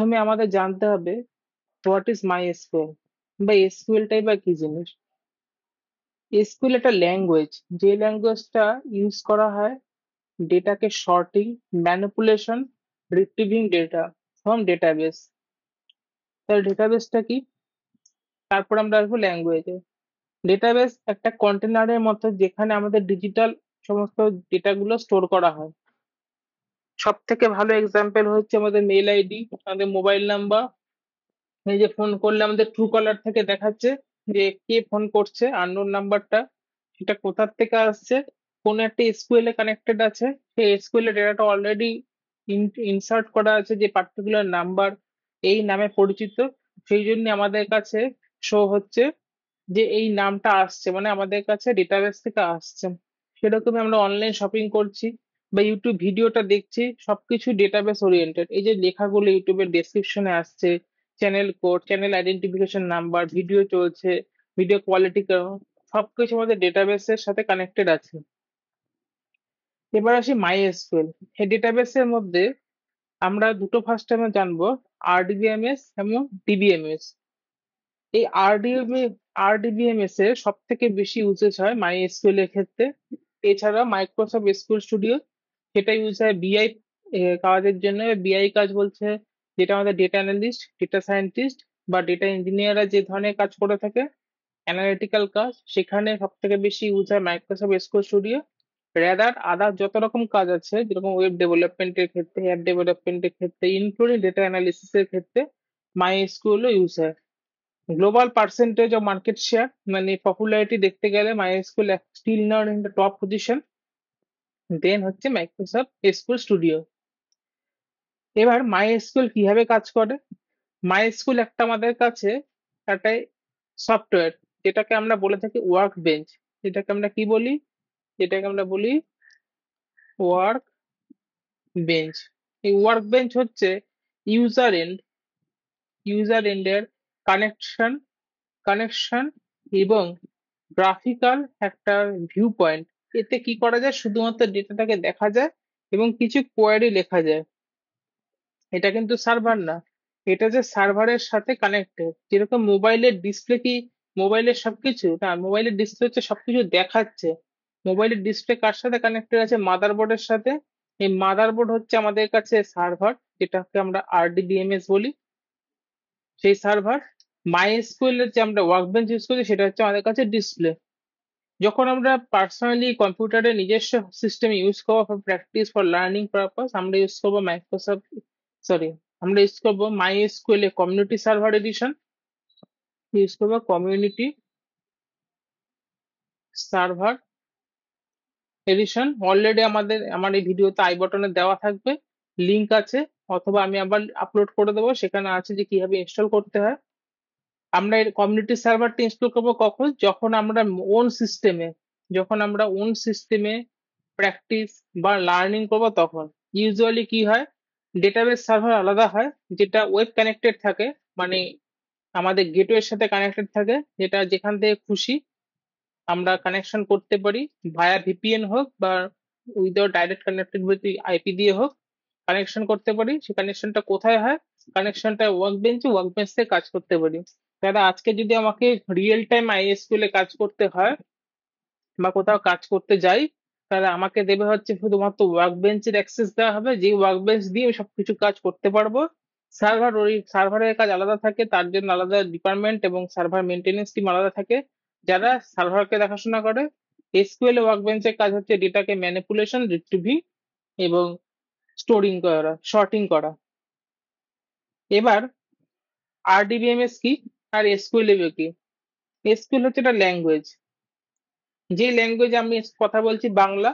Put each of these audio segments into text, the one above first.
প্রথমে আমাদের জানতে হবে হোয়াট ইজ মাই এসকিউএল বা এসকিউএলটাই বা কি জিনিস। এসকিউএল একটা ল্যাঙ্গুয়েজ, যে ল্যাঙ্গুয়েজটা ইউজ করা হয় ডেটাকে sorting, manipulation, retrieving data from database. তাহলে ডেটাবেসটা কি? তারপর আমরা আসবো ল্যাঙ্গুয়েজে। ডেটাবেস একটা কন্টেনারের মতো যেখানে আমাদের ডিজিটাল সমস্ত ডেটাগুলো স্টোর করা হয়। সব থেকে ভালো এক্সাম্পল হচ্ছে আমাদের মেল আইডি, আমাদের মোবাইল নাম্বার। এই যে ফোন করলে আমাদের ট্রু কলার থেকে দেখাচ্ছে যে কে ফোন করছে, আননোন নাম্বারটা, সেটা কোথার থেকে আসছে, কোন একটা এসকিউএল এ কানেক্টেড আছে, সেই এসকিউএল এর ডেটাটা অলরেডি ইনসার্ট করা আছে যে পার্টিকুলার নাম্বার এই নামে পরিচিত, সেই জন্য আমাদের কাছে শো হচ্ছে যে এই নামটা আসছে, মানে আমাদের কাছে ডেটাবেস থেকে আসছে। সেরকমই আমরা অনলাইন শপিং করছি বা ইউটিউব ভিডিওটা দেখছি, সবকিছু ডেটাবেস ওরিয়েন্টেড। এই যে লেখাগুলো ইউটিউবের ডেসক্রিপশনে আসছে, channel code, channel identification number, video চলছে, ভিডিও কোয়ালিটি, সবকিছু আমাদের ডেটাবেসের সাথে কানেক্টেড আছে। এবার আসি মাই এসকিউএল। এই ডেটাবেসের মধ্যে আমরা দুটো ফার্স্ট টাইমে জানবো, আরডিবিএমএস এবং ডিবিএমএস। এই আরডিবিএমএস এর সব থেকে বেশি ইউজেস হয় মাই এসকিউএল এর ক্ষেত্রে। এছাড়া মাইক্রোসফট এসকিউএল স্টুডিও, সেটা ইউজ হয় বিআই কাজের জন্য। বিআই কাজ বলছে যেটা আমাদের ডেটা অ্যানালিস্ট, ডেটা সায়েন্টিস্ট বা ডেটা ইঞ্জিনিয়াররা যে ধরনের কাজ করে থাকে, অ্যানালিটিক্যাল কাজ, সেখানে সব থেকে বেশি ইউজ হয় মাইক্রোসফট এসকিউএল স্টুডিও। রেদার আদার যত রকম কাজ আছে, যেরকম ওয়েব ডেভেলপমেন্টের ক্ষেত্রে, অ্যাপ ডেভেলপমেন্টের ক্ষেত্রে, ইনক্লুডিং ডেটা অ্যানালিসিস এর ক্ষেত্রে মাই এসকিউএল ইউজ হয়। Global percentage of market share, মানে পপুলারিটি দেখতে গেলে MySQL still not in the top position, then হচ্ছে মাইক্রোসফট এসকিউএল স্টুডিও। এবার মাইস্কুল কিভাবে কাজ করে? মাইস্কুল একটা আমাদের কাছে একটা সফটওয়্যার, যেটাকে আমরা বলে থাকি ওয়ার্ক বেঞ্চ। যেটাকে আমরা কি বলি? যেটাকে আমরা বলি ওয়ার্ক বেঞ্চ। এই ওয়ার্ক বেঞ্চ হচ্ছে ইউজার এন্ড এর কানেকশন কানেকশন এবং গ্রাফিক্যাল একটা ভিউ পয়েন্ট। এতে কি করা যায়? শুধুমাত্র ডেটাটাকে দেখা যায় এবং কিছু কোয়ারি লেখা যায়। এটা কিন্তু সার্ভার না, এটা যে সার্ভারের সাথে কানেক্টেড। যেরকম মোবাইলের ডিসপ্লে কি মোবাইলের সবকিছু না, মোবাইলের ডিসপ্লে হচ্ছে সবকিছু দেখাচ্ছে। মোবাইলের ডিসপ্লে কার সাথে কানেক্টেড আছে? মাদারবোর্ডের সাথে। এই মাদারবোর্ড হচ্ছে আমাদের কাছে সার্ভার, যেটাকে আমরা আরডিবিএমএস বলি, সেই সার্ভার। মাইএসকিউএল এর যে আমরা ওয়ার্কবেঞ্চ ইউজ করি, সেটা হচ্ছে আমাদের কাছে ডিসপ্লে। যখন আমরা পার্সোনালি কম্পিউটারে নিজস্ব সিস্টেম ইউজ করবো for practice, for learning purpose, আমরা ইউজ করবো মাইক্রোসফট, সরি, আমরা ইউজ করবো মাই এসকিউএল এ কমিউনিটি সার্ভার এডিশন, ইউজ করবো কমিউনিটি সার্ভার এডিশন। অলরেডি আমার এই ভিডিওতে আই বটনে দেওয়া থাকবে, লিংক আছে, অথবা আমি আবার আপলোড করে দেবো, সেখানে আছে যে কিভাবে ইনস্টল করতে হয়। আমরা এর কমিউনিটি সার্ভারটা ইনস্টল করবো কখন? যখন আমরা ওন সিস্টেমে প্র্যাকটিস বা লার্নিং করবো তখন। ইউজুয়ালি কি হয়, ডেটাবেস সার্ভার আলাদা হয়, যেটা ওয়েব কানেক্টেড থাকে, মানে আমাদের গেটওয়ের সাথে কানেক্টেড থাকে, যেটা যেখান থেকে খুশি আমরা কানেকশন করতে পারি, ভায়া ভিপিএন হোক বা without direct connected with IP দিয়ে হোক কানেকশন করতে পারি। সেই কানেকশনটা কোথায় হয়? কানেকশনটা ওয়ার্ক বেঞ্চ থেকে কাজ করতে পারি। দাদা আজকে যদি আমাকে রিয়েল টাইম আইএসকিউএল এ কাজ করতে হয় বা কোথাও কাজ করতে যাই, তাহলে আমাকে দেবে হচ্ছে শুধুমাত্র ওয়ার্ক বেঞ্চের অ্যাক্সেস দেওয়া হবে, যে ওয়ার্ক বেঞ্চ দিয়ে আমি সবকিছু কাজ করতে পারবো। ওই সার্ভারের কাজ আলাদা থাকে, তার জন্য আলাদা ডিপার্টমেন্ট এবং সার্ভার মেনটেনেন্স টিম আলাদা থাকে, যারা সার্ভারকে দেখাশোনা করে। এসকিউএল ওয়ার্ক বেঞ্চের কাজ হচ্ছে ডেটাকে ম্যানিপুলেশন, রিট্রিভিং এবং স্টোরিং করা, সর্টিং করা। এবার আরডিবিএমএস কি আর এসকিউএল কি? এসকিউএল হচ্ছে একটা ল্যাঙ্গুয়েজ, যে ল্যাঙ্গুয়েজ আমি কথা বলছি বাংলা,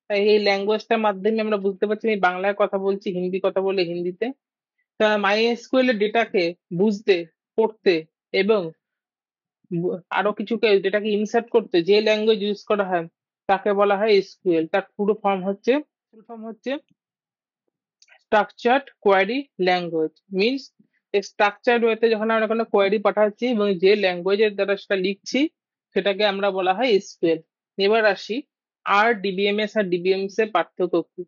তাই এই ল্যাঙ্গুয়েজটার মাধ্যমে আমরা বুঝতে পারছি আমি বাংলায় কথা বলছি, হিন্দি কথা বলে হিন্দিতে। তা মাই এসকিউএল এর ডেটাকে বুঝতে, পড়তে এবং আরো কিছুকে ডেটাকে ইনসার্ট করতে যে ল্যাঙ্গুয়েজ ইউজ করা হয় তাকে বলা হয় এসকিউএল। তার পুরো ফর্ম হচ্ছে structured query language. Means structured ওয়েতে যখন আমরা কোনো কোয়ারি পাঠাচ্ছি এবং যে ল্যাঙ্গুয়েজের দ্বারা সেটা লিখছি, সেটাকে আমরা বলা হয় এসকিউএল। এবার আসি আর ডিবিএমএস এর পার্থক্য কি।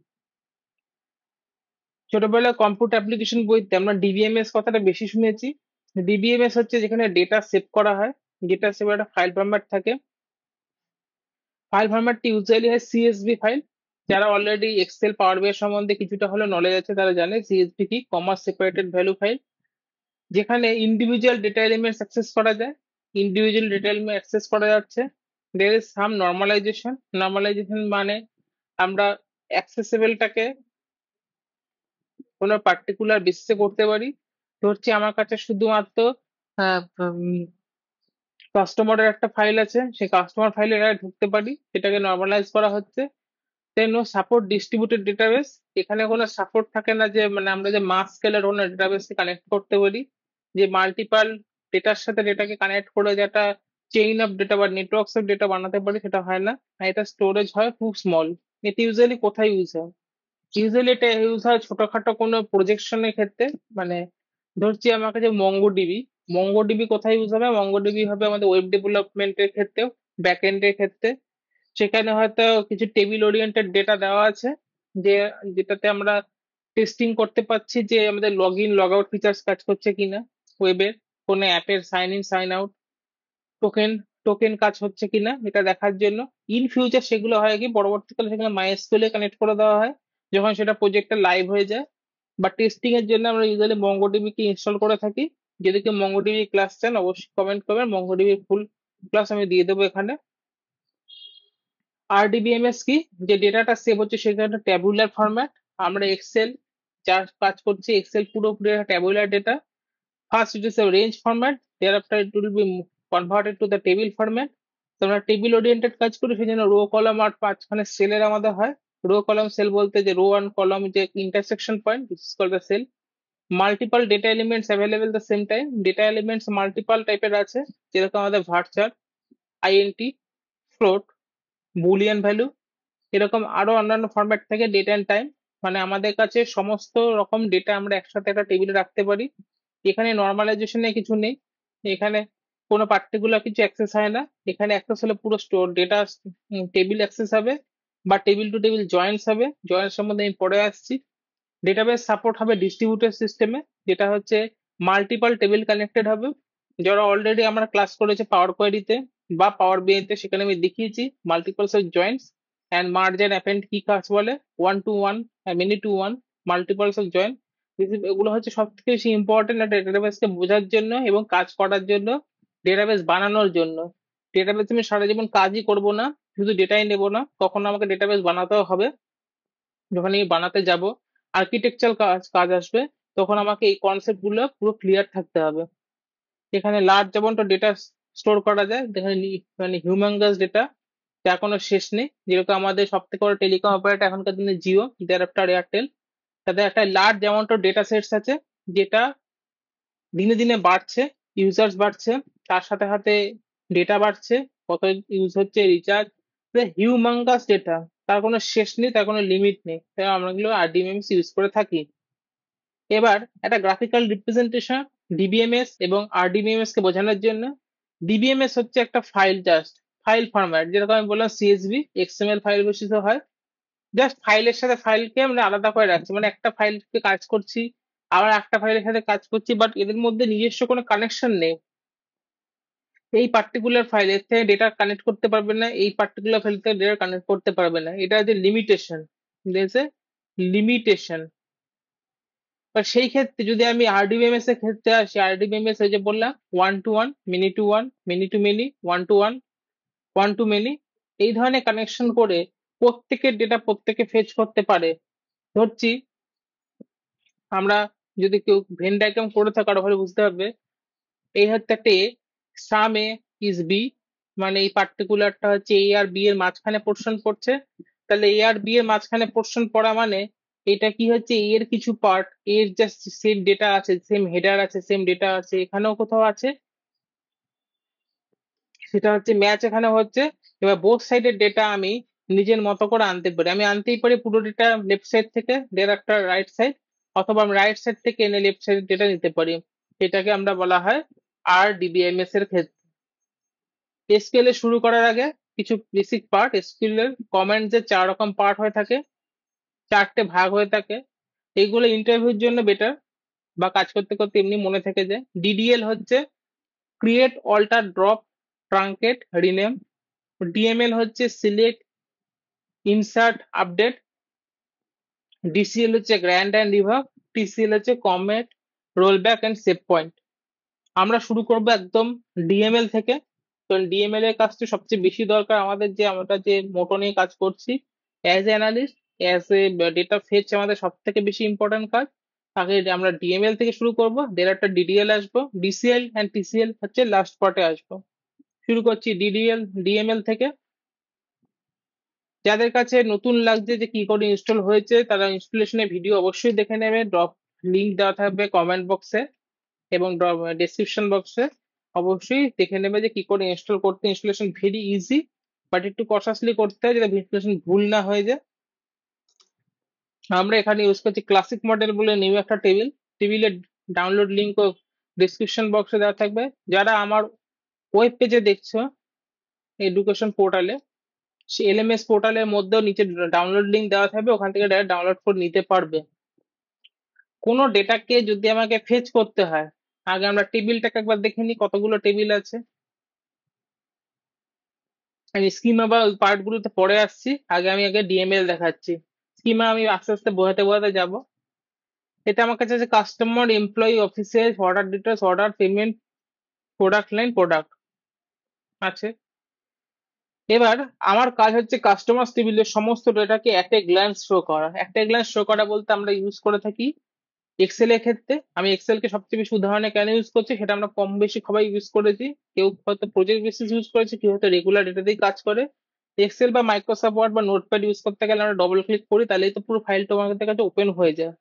ছোটবেলায় কম্পিউটার অ্যাপ্লিকেশন বইতে আমরা ডিবিএমএস কথাটা বেশি শুনেছি। ডিবিএমএস হচ্ছে যেখানে ডেটা সেভ করা হয়, ডেটা সেভ একটা ফাইল ফরম্যাট থাকে। ফাইল ফরম্যাটটি ইউজুয়ালি হয় সিএসভি ফাইল। যারা অলরেডি এক্সেল পাওয়ার বি সম্বন্ধে কিছুটা হলো নলেজ আছে তারা জানে সিএসভি কি, কমা সেপারেটেড ভ্যালু ফাইল, যেখানে ইন্ডিভিজুয়াল ডেটা এলিমেন্টস অ্যাক্সেস করা যায়। ইন্ডিভিজুয়াল ডেটা এলিমেন্ট অ্যাক্সেস করা যাচ্ছে, there is some normalization. Normalization মানে আমরা অ্যাক্সেসেবলটাকে কোনো পার্টিকুলার বেসিসে করতে পারি। ধরছি আমার কাছে শুধুমাত্র কাস্টমারের একটা ফাইল আছে, সেই কাস্টমার ফাইলে এটা ঢুকতে পারি, সেটাকে নর্মালাইজ করা হচ্ছে। দেন নো সাপোর্ট ডিস্ট্রিবিউটেড ডেটাবেস, এখানে কোনো সাপোর্ট থাকে না যে মানে আমরা যে মাস স্কেলের কোনো ডেটাবেসকে কানেক্ট করতে পারি, যে মাল্টিপাল ডেটার সাথে ডেটাকে কানেক্ট করে যে একটা চেইন অফ ডেটা বা নেটওয়ার্কস অফ ডেটা বানাতে পারি, সেটা হয় না। আর এটা স্টোরেজ হয় খুব স্মল। এটা ইউজুয়ালি কোথায় ইউজ হয়? ইউজুয়ালি এটা ইউজ হয় ছোটখাটো কোনো প্রজেকশনের ক্ষেত্রে। মানে ধরছি আমার কাছে মঙ্গোডিবি, মঙ্গোডিবি কোথায় ইউজ হবে? মঙ্গোডিবি হবে আমাদের ওয়েব ডেভেলপমেন্টের ক্ষেত্রেও, ব্যাক এন্ডের ক্ষেত্রে। সেখানে হয়তো কিছু টেবিল ওরিয়েন্টেড ডেটা দেওয়া আছে, যে যেটাতে আমরা টেস্টিং করতে পারছি যে আমাদের log in log out features কাজ করছে কিনা, ওয়েবের কোনো অ্যাপের sign in sign out, token token কাজ হচ্ছে কিনা এটা দেখার জন্য। ইন ফিউচার সেগুলো হয় কি, পরবর্তীকালে সেখানে মাইএসকিউএল এ কানেক্ট করে দেওয়া হয় যখন সেটা প্রজেক্টটা লাইভ হয়ে যায়। বা টেস্টিং এর জন্য আমরা ইউজুয়ালি মঙ্গোডিবি কে ইনস্টল করে থাকি। যদি কেউ মঙ্গোডিবি ক্লাস চান অবশ্যই কমেন্ট করবেন, মঙ্গোডিবি ফুল ক্লাস আমি দিয়ে দেবো এখানে। আরডিবিএমএস কি, যে ডেটাটা সেভ হচ্ছে সেটা একটা ট্যাবুলার ফরম্যাট। আমরা এক্সেল যা কাজ করছি, এক্সেল পুরোপুরি একটা tabular data. First, it is a range format. Thereafter, it will be converted to the table format. তো আমরা টেবিল ওরিয়েন্টেড কাজ করি, সেই জন্য রো কলাম আর পাঁচখানে সেলের আমাদের হয়। রো কলাম সেল বলতে যে রো অ্যান্ড কলাম যে intersection point, this is called the cell. Multiple data elements available the same time, data elements multiple টাইপের আছে, যেরকম আমাদের varchar, INT, float, Boolean value, এরকম আরো অন্যান্য ফরম্যাট থেকে ডেট অ্যান্ড টাইম। মানে আমাদের কাছে সমস্ত রকম ডেটা আমরা একসাথে একটা টেবিলে রাখতে পারি। এখানে নর্মালাইজেশনে কিছু নেই, এখানে কোনো পার্টিকুলার কিছু অ্যাক্সেস হয় না। এখানে অ্যাক্সেস হলে পুরো স্টোর ডেটা টেবিল অ্যাক্সেস হবে বা টেবিল টু টেবিল জয়েন্টস হবে। জয়েন্টস সম্বন্ধে আমি পরে আসছি। ডেটাবেস সাপোর্ট হবে ডিস্ট্রিবিউটেড সিস্টেমে, যেটা হচ্ছে মাল্টিপল টেবিল কানেক্টেড হবে। যারা অলরেডি আমরা ক্লাস করেছে পাওয়ার কোয়েরিতে বা পাওয়ার বিআইতে, সেখানে আমি দেখিয়েছি multiples of joints and merge and append কি কাজ বলে, one to one, many to one, multiples of joint. এগুলো হচ্ছে সব থেকে বেশি ইম্পর্টেন্ট একটা ডেটাবেসকে বোঝার জন্য এবং কাজ করার জন্য, ডেটাবেস বানানোর জন্য। ডেটাবেস আমি সারা জীবন কাজই করব না, শুধু ডেটাই নেবো না, কখনো আমাকে ডেটাবেস বানাতেও হবে। যখন এই বানাতে যাব, আর্কিটেকচারাল কাজ কাজ আসবে, তখন আমাকে এই কনসেপ্ট গুলো পুরো ক্লিয়ার থাকতে হবে। এখানে large amount of data store করা যায়, যেখানে মানে হিউম্যাঙ্গাস ডেটা, যার কোনো শেষ নেই। যেরকম আমাদের সব থেকে বড় টেলিকম অপারেটর এখনকার দিনে জিও, দেয়ার এয়ারটেল, তাদের একটা large amount of data sets আছে, যেটা দিনে দিনে বাড়ছে, ইউজার্স বাড়ছে, তার সাথে সাথে ডেটা বাড়ছে, কত ইউজ হচ্ছে, রিচার্জ, হিউমাঙ্গাস ডেটা, তার কোনো শেষ নেই, তার কোনো লিমিট নেই, তাই আমরা এগুলো আরডিএমএস ইউজ করে থাকি। এবার একটা গ্রাফিক্যাল রিপ্রেজেন্টেশন ডিবিএমএস এবং আরডিবিএমএস কে বোঝানোর জন্য। ডিবিএমএস হচ্ছে একটা ফাইল, জাস্ট ফাইল ফরম্যাট, যেরকম আমি বললাম সিএসভি এক্সএমএল ফাইল বেসিস হয়। জাস্ট ফাইলের সাথে ফাইলকে আমরা আলাদা করে রাখছি, মানে একটা ফাইলকে কাজ করছি, আবার একটা ফাইলের সাথে কাজ করছি, বাট এদের মধ্যে নিজস্ব কোনো কানেকশন নেই। এই পার্টিকুলার ফাইল এর থেকে ডেটা কানেক্ট করতে পারবে না, এই পার্টিকুলার ফাইল থেকে ডেটা কানেক্ট করতে পারবে না, এটা যে লিমিটেশন, লিমিটেশন। বা সেই ক্ষেত্রে যদি আমি আরডিবিএমএস এর ক্ষেত্রে আসি, আরডিবিএমএস এই যে বললাম one to one, many to one, many to many, one to one, one to many, এই ধরনের কানেকশন করে প্রত্যেকের ডেটা প্রত্যেকে ফেচ করতে পারে। ধরছি আমরা, যদি কেউ ভেন ডায়াগ্রাম করে থাকে আরো ভালো বুঝতে পারবে। এই হচ্ছে একটা এ, সাম এ ইজ বি, মানে এই পার্টিকুলারটা হচ্ছে এ আর বি এর মাঝখানে পোর্শন পড়ছে। তাহলে এ আর বি এর মাঝখানে পোর্শন পড়া মানে এটা কি হচ্ছে, এ এর কিছু পার্ট, এর জাস্ট সেম ডেটা আছে, সেম হেডার আছে, সেম ডেটা আছে, এখানেও কোথাও আছে, সেটা হচ্ছে ম্যাচ এখানে হচ্ছে। এবার বোথ সাইডের ডেটা আমি নিজের মতো করে আনতে পারি, আমি আনতেই পারি পুরো ডেটা লেফট সাইড থেকে, দের একটা রাইট সাইড, অথবা আমি রাইট সাইড থেকে এনে লেফট সাইডের ডেটা নিতে পারি। এটাকে আমরা বলা হয় আর ডিবিএমএস এর ক্ষেত্রে। এসকিউএল এ শুরু করার আগে কিছু বেসিক পার্ট, এসকিউএল এর কমান্ড যে চার রকম পার্ট হয়ে থাকে, চারটে ভাগ হয়ে থাকে। এগুলো ইন্টারভিউর জন্য বেটার, বা কাজ করতে করতে এমনি মনে থেকে যায়। ডিডিএল হচ্ছে create, alter, drop, truncate, rename. DML হচ্ছে সিলেক্ট, ইনসার্ট, আপডেট। ডিসিএল হচ্ছে গ্র্যান্ড অ্যান্ড রিভার্ক। টিসিএল হচ্ছে commit, rollback and save point. আমরা শুরু করব একদম ডিএমএল থেকে। তো ডিএমএল এর কাজটা সবচেয়ে বেশি দরকার আমাদের, যে আমরা যে মোটো নিয়ে কাজ করছি as a analyst, as a data fetch আমাদের সব থেকে বেশি ইম্পর্টেন্ট কাজ। আগে আমরা ডিএমএল থেকে শুরু করব, দেন একটা ডিডিএল আসবো, ডিসিএল অ্যান্ড টিসিএল হচ্ছে লাস্ট পার্টে আসবো। শুরু করছি ডিডিএল ডিএমএল থেকে। যাদের কাছে নতুন লাগছে যে কি করে ইনস্টল হয়েছে, তারা ইনস্টলেশনের ভিডিও অবশ্যই দেখে নেবে। ড্রপ লিঙ্ক দেওয়া থাকবে কমেন্ট বক্সে এবং ডেসক্রিপশন বক্সে। অবশ্যই দেখে নেবে যে কি করে ইনস্টল করতে। ইনস্টলেশন ভেরি ইজি, বাট একটু কনসাসলি করতে হয় যাতে ইনস্টলেশন ভুল না হয়ে যায়। আমরা এখানে ইউজ করছি ক্লাসিক মডেল বলে নিউ একটা টেবিল। টেবিলের ডাউনলোড লিঙ্ক ও ডিসক্রিপশন বক্সে দেওয়া থাকবে। যারা আমার ওয়েব পেজে দেখছো, এডুকেশন পোর্টালে, সেই এলএমএস পোর্টালের মধ্যেও নিচে ডাউনলোড লিঙ্ক দেওয়া থাকবে, ওখান থেকে ডাইরেক্ট ডাউনলোড করে নিতে পারবে। কোনো ডেটাকে যদি আমাকে ফেচ করতে হয়, আগে আমরা টেবিলটাকে একবার দেখে নিই কতগুলো টেবিল আছে। আমি স্কিমা বা পার্ট গুলোতে পরে আসছি, আগে ডিএমএল দেখাচ্ছি। স্কিমা আমি আস্তে আস্তে বোঝাতে বোঝাতে যাব। এটা আমার কাছে আছে customer, employee, official, order details, order, payment, product line, product আছে। এবার আমার কাজ হচ্ছে কাস্টমার টেবিলের সমস্ত ডেটাকে একটা গ্ল্যান্স শো করা। একটা গ্ল্যান্স শো করা বলতে আমরা ইউজ করে থাকি এক্সেল এর ক্ষেত্রে। আমি এক্সেল কে সবচেয়ে বেশি উদাহরণে কেন ইউজ করছি সেটা আমরা কম বেশি সবাই ইউজ করেছি। কেউ হয়তো প্রজেক্ট বেসিস ইউজ করেছে, কেউ হয়তো রেগুলার ডেটা দিয়ে কাজ করে। এক্সেল বা মাইক্রোসফট ওয়ার্ড বা নোটপ্যাড ইউজ করতে গেলে আমরা ডবল ক্লিক করি, তাহলেই তো পুরো ফাইলটা আমাদের কাছে ওপেন হয়ে যায়।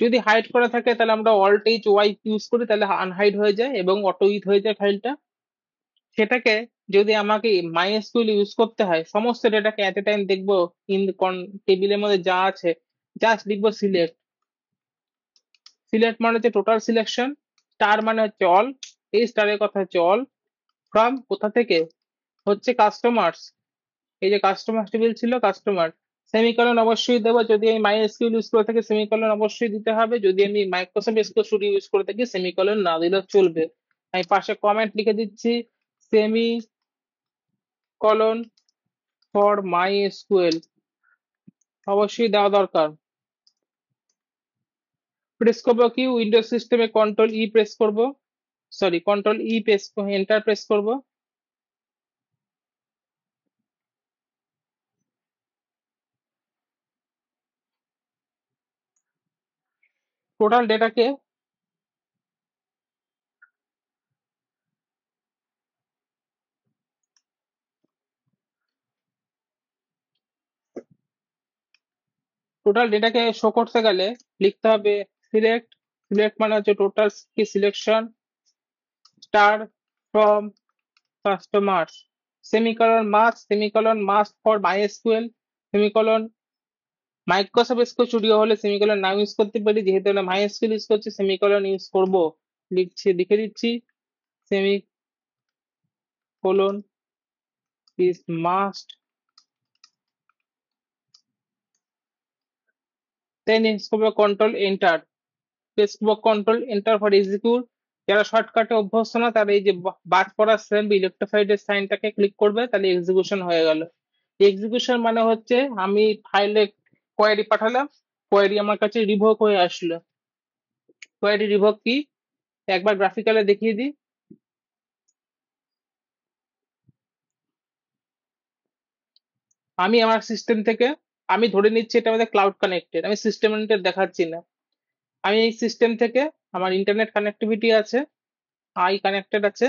যদি হাইড করা থাকে তাহলে আমরা অল্ট এইচ ওয়াই ইউজ করি, তাহলে আনহাইড হয়ে যায় এবং অটো ইথ হয়ে যায় ফাইলটা। সেটাকে যদি আমাকে মাইএসকিউএল ইউজ করতে হয়, সমস্ত ডেটাকে এট এ টাইম দেখবো ইন টেবিলের মধ্যে যা আছে, জাস্ট লিখবো সিলেক্ট। সিলেক্ট মানে হচ্ছে টোটাল সিলেকশন, স্টার মানে হচ্ছে অল, এই স্টারের কথা হচ্ছে অল, ফ্রম কোথা থেকে, হচ্ছে কাস্টমার্স। এই যে কাস্টমার টেবিল ছিল কাস্টমার, সেমিকলন অবশ্যই দেবো। যদি আমি মাইএসকিউএল ইউজ করে থাকি সেমিকলন অবশ্যই দিতে হবে। যদি আমি মাইক্রোসফট এসকিউএল স্টুডিও ইউজ করে থাকি সেমিকলন না দিলেও চলবে। আমি পাশে কমেন্ট লিখে দিচ্ছি, সেমি কলন ফর মাইএসকিউএল অবশ্যই দেওয়া দরকার। প্রেস করবো কি, উইন্ডোজ সিস্টেমে কন্ট্রোল ই প্রেস করব, sorry control E press, enter press করব। টোটাল ডেটাকে, শো করতে গেলে লিখতে হবে সিলেক্ট। সিলেক্ট মানে হচ্ছে টোটাল কি selection, star from customers, semicolon must for MySQL, semicolon Microsoft SQL studio হলে সেমিকলন নাও ইউজ করতে পারি, যেহেতু আমরা মাইএসকিউএল ইউজ করছি সেমিকলন ইউজ করব। লিখে দিচ্ছি semicolon is must, then use করবো কন্ট্রোল এন্টার। প্রেস করবো কন্ট্রোল এন্টার ফর এক্সিকিউট। যারা শর্টকাটে অভ্যস্ত না তারা এই যে বাদ পড়া সেল ইলেকট্রিফাইড এর সাইনটাকে ক্লিক করবে, তাহলে এক্সিকিউশন হয়ে গেল। এক্সিকিউশন মানে হচ্ছে আমি ফাইলে কোয়েরি পাঠালাম, কোয়েরি আমার কাছে রিভোক হয়ে আসলো। কোয়েরি রিভোক কি একবার গ্রাফিক্যালে দেখিয়ে দিই। আমি আমার সিস্টেম থেকে, আমি ধরে নিচ্ছি এটা আমাদের ক্লাউড কানেক্টেড, আমি সিস্টেম দেখাচ্ছি না। আমি এই সিস্টেম থেকে, আমার ইন্টারনেট কানেক্টিভিটি আছে, আই কানেক্টেড আছে।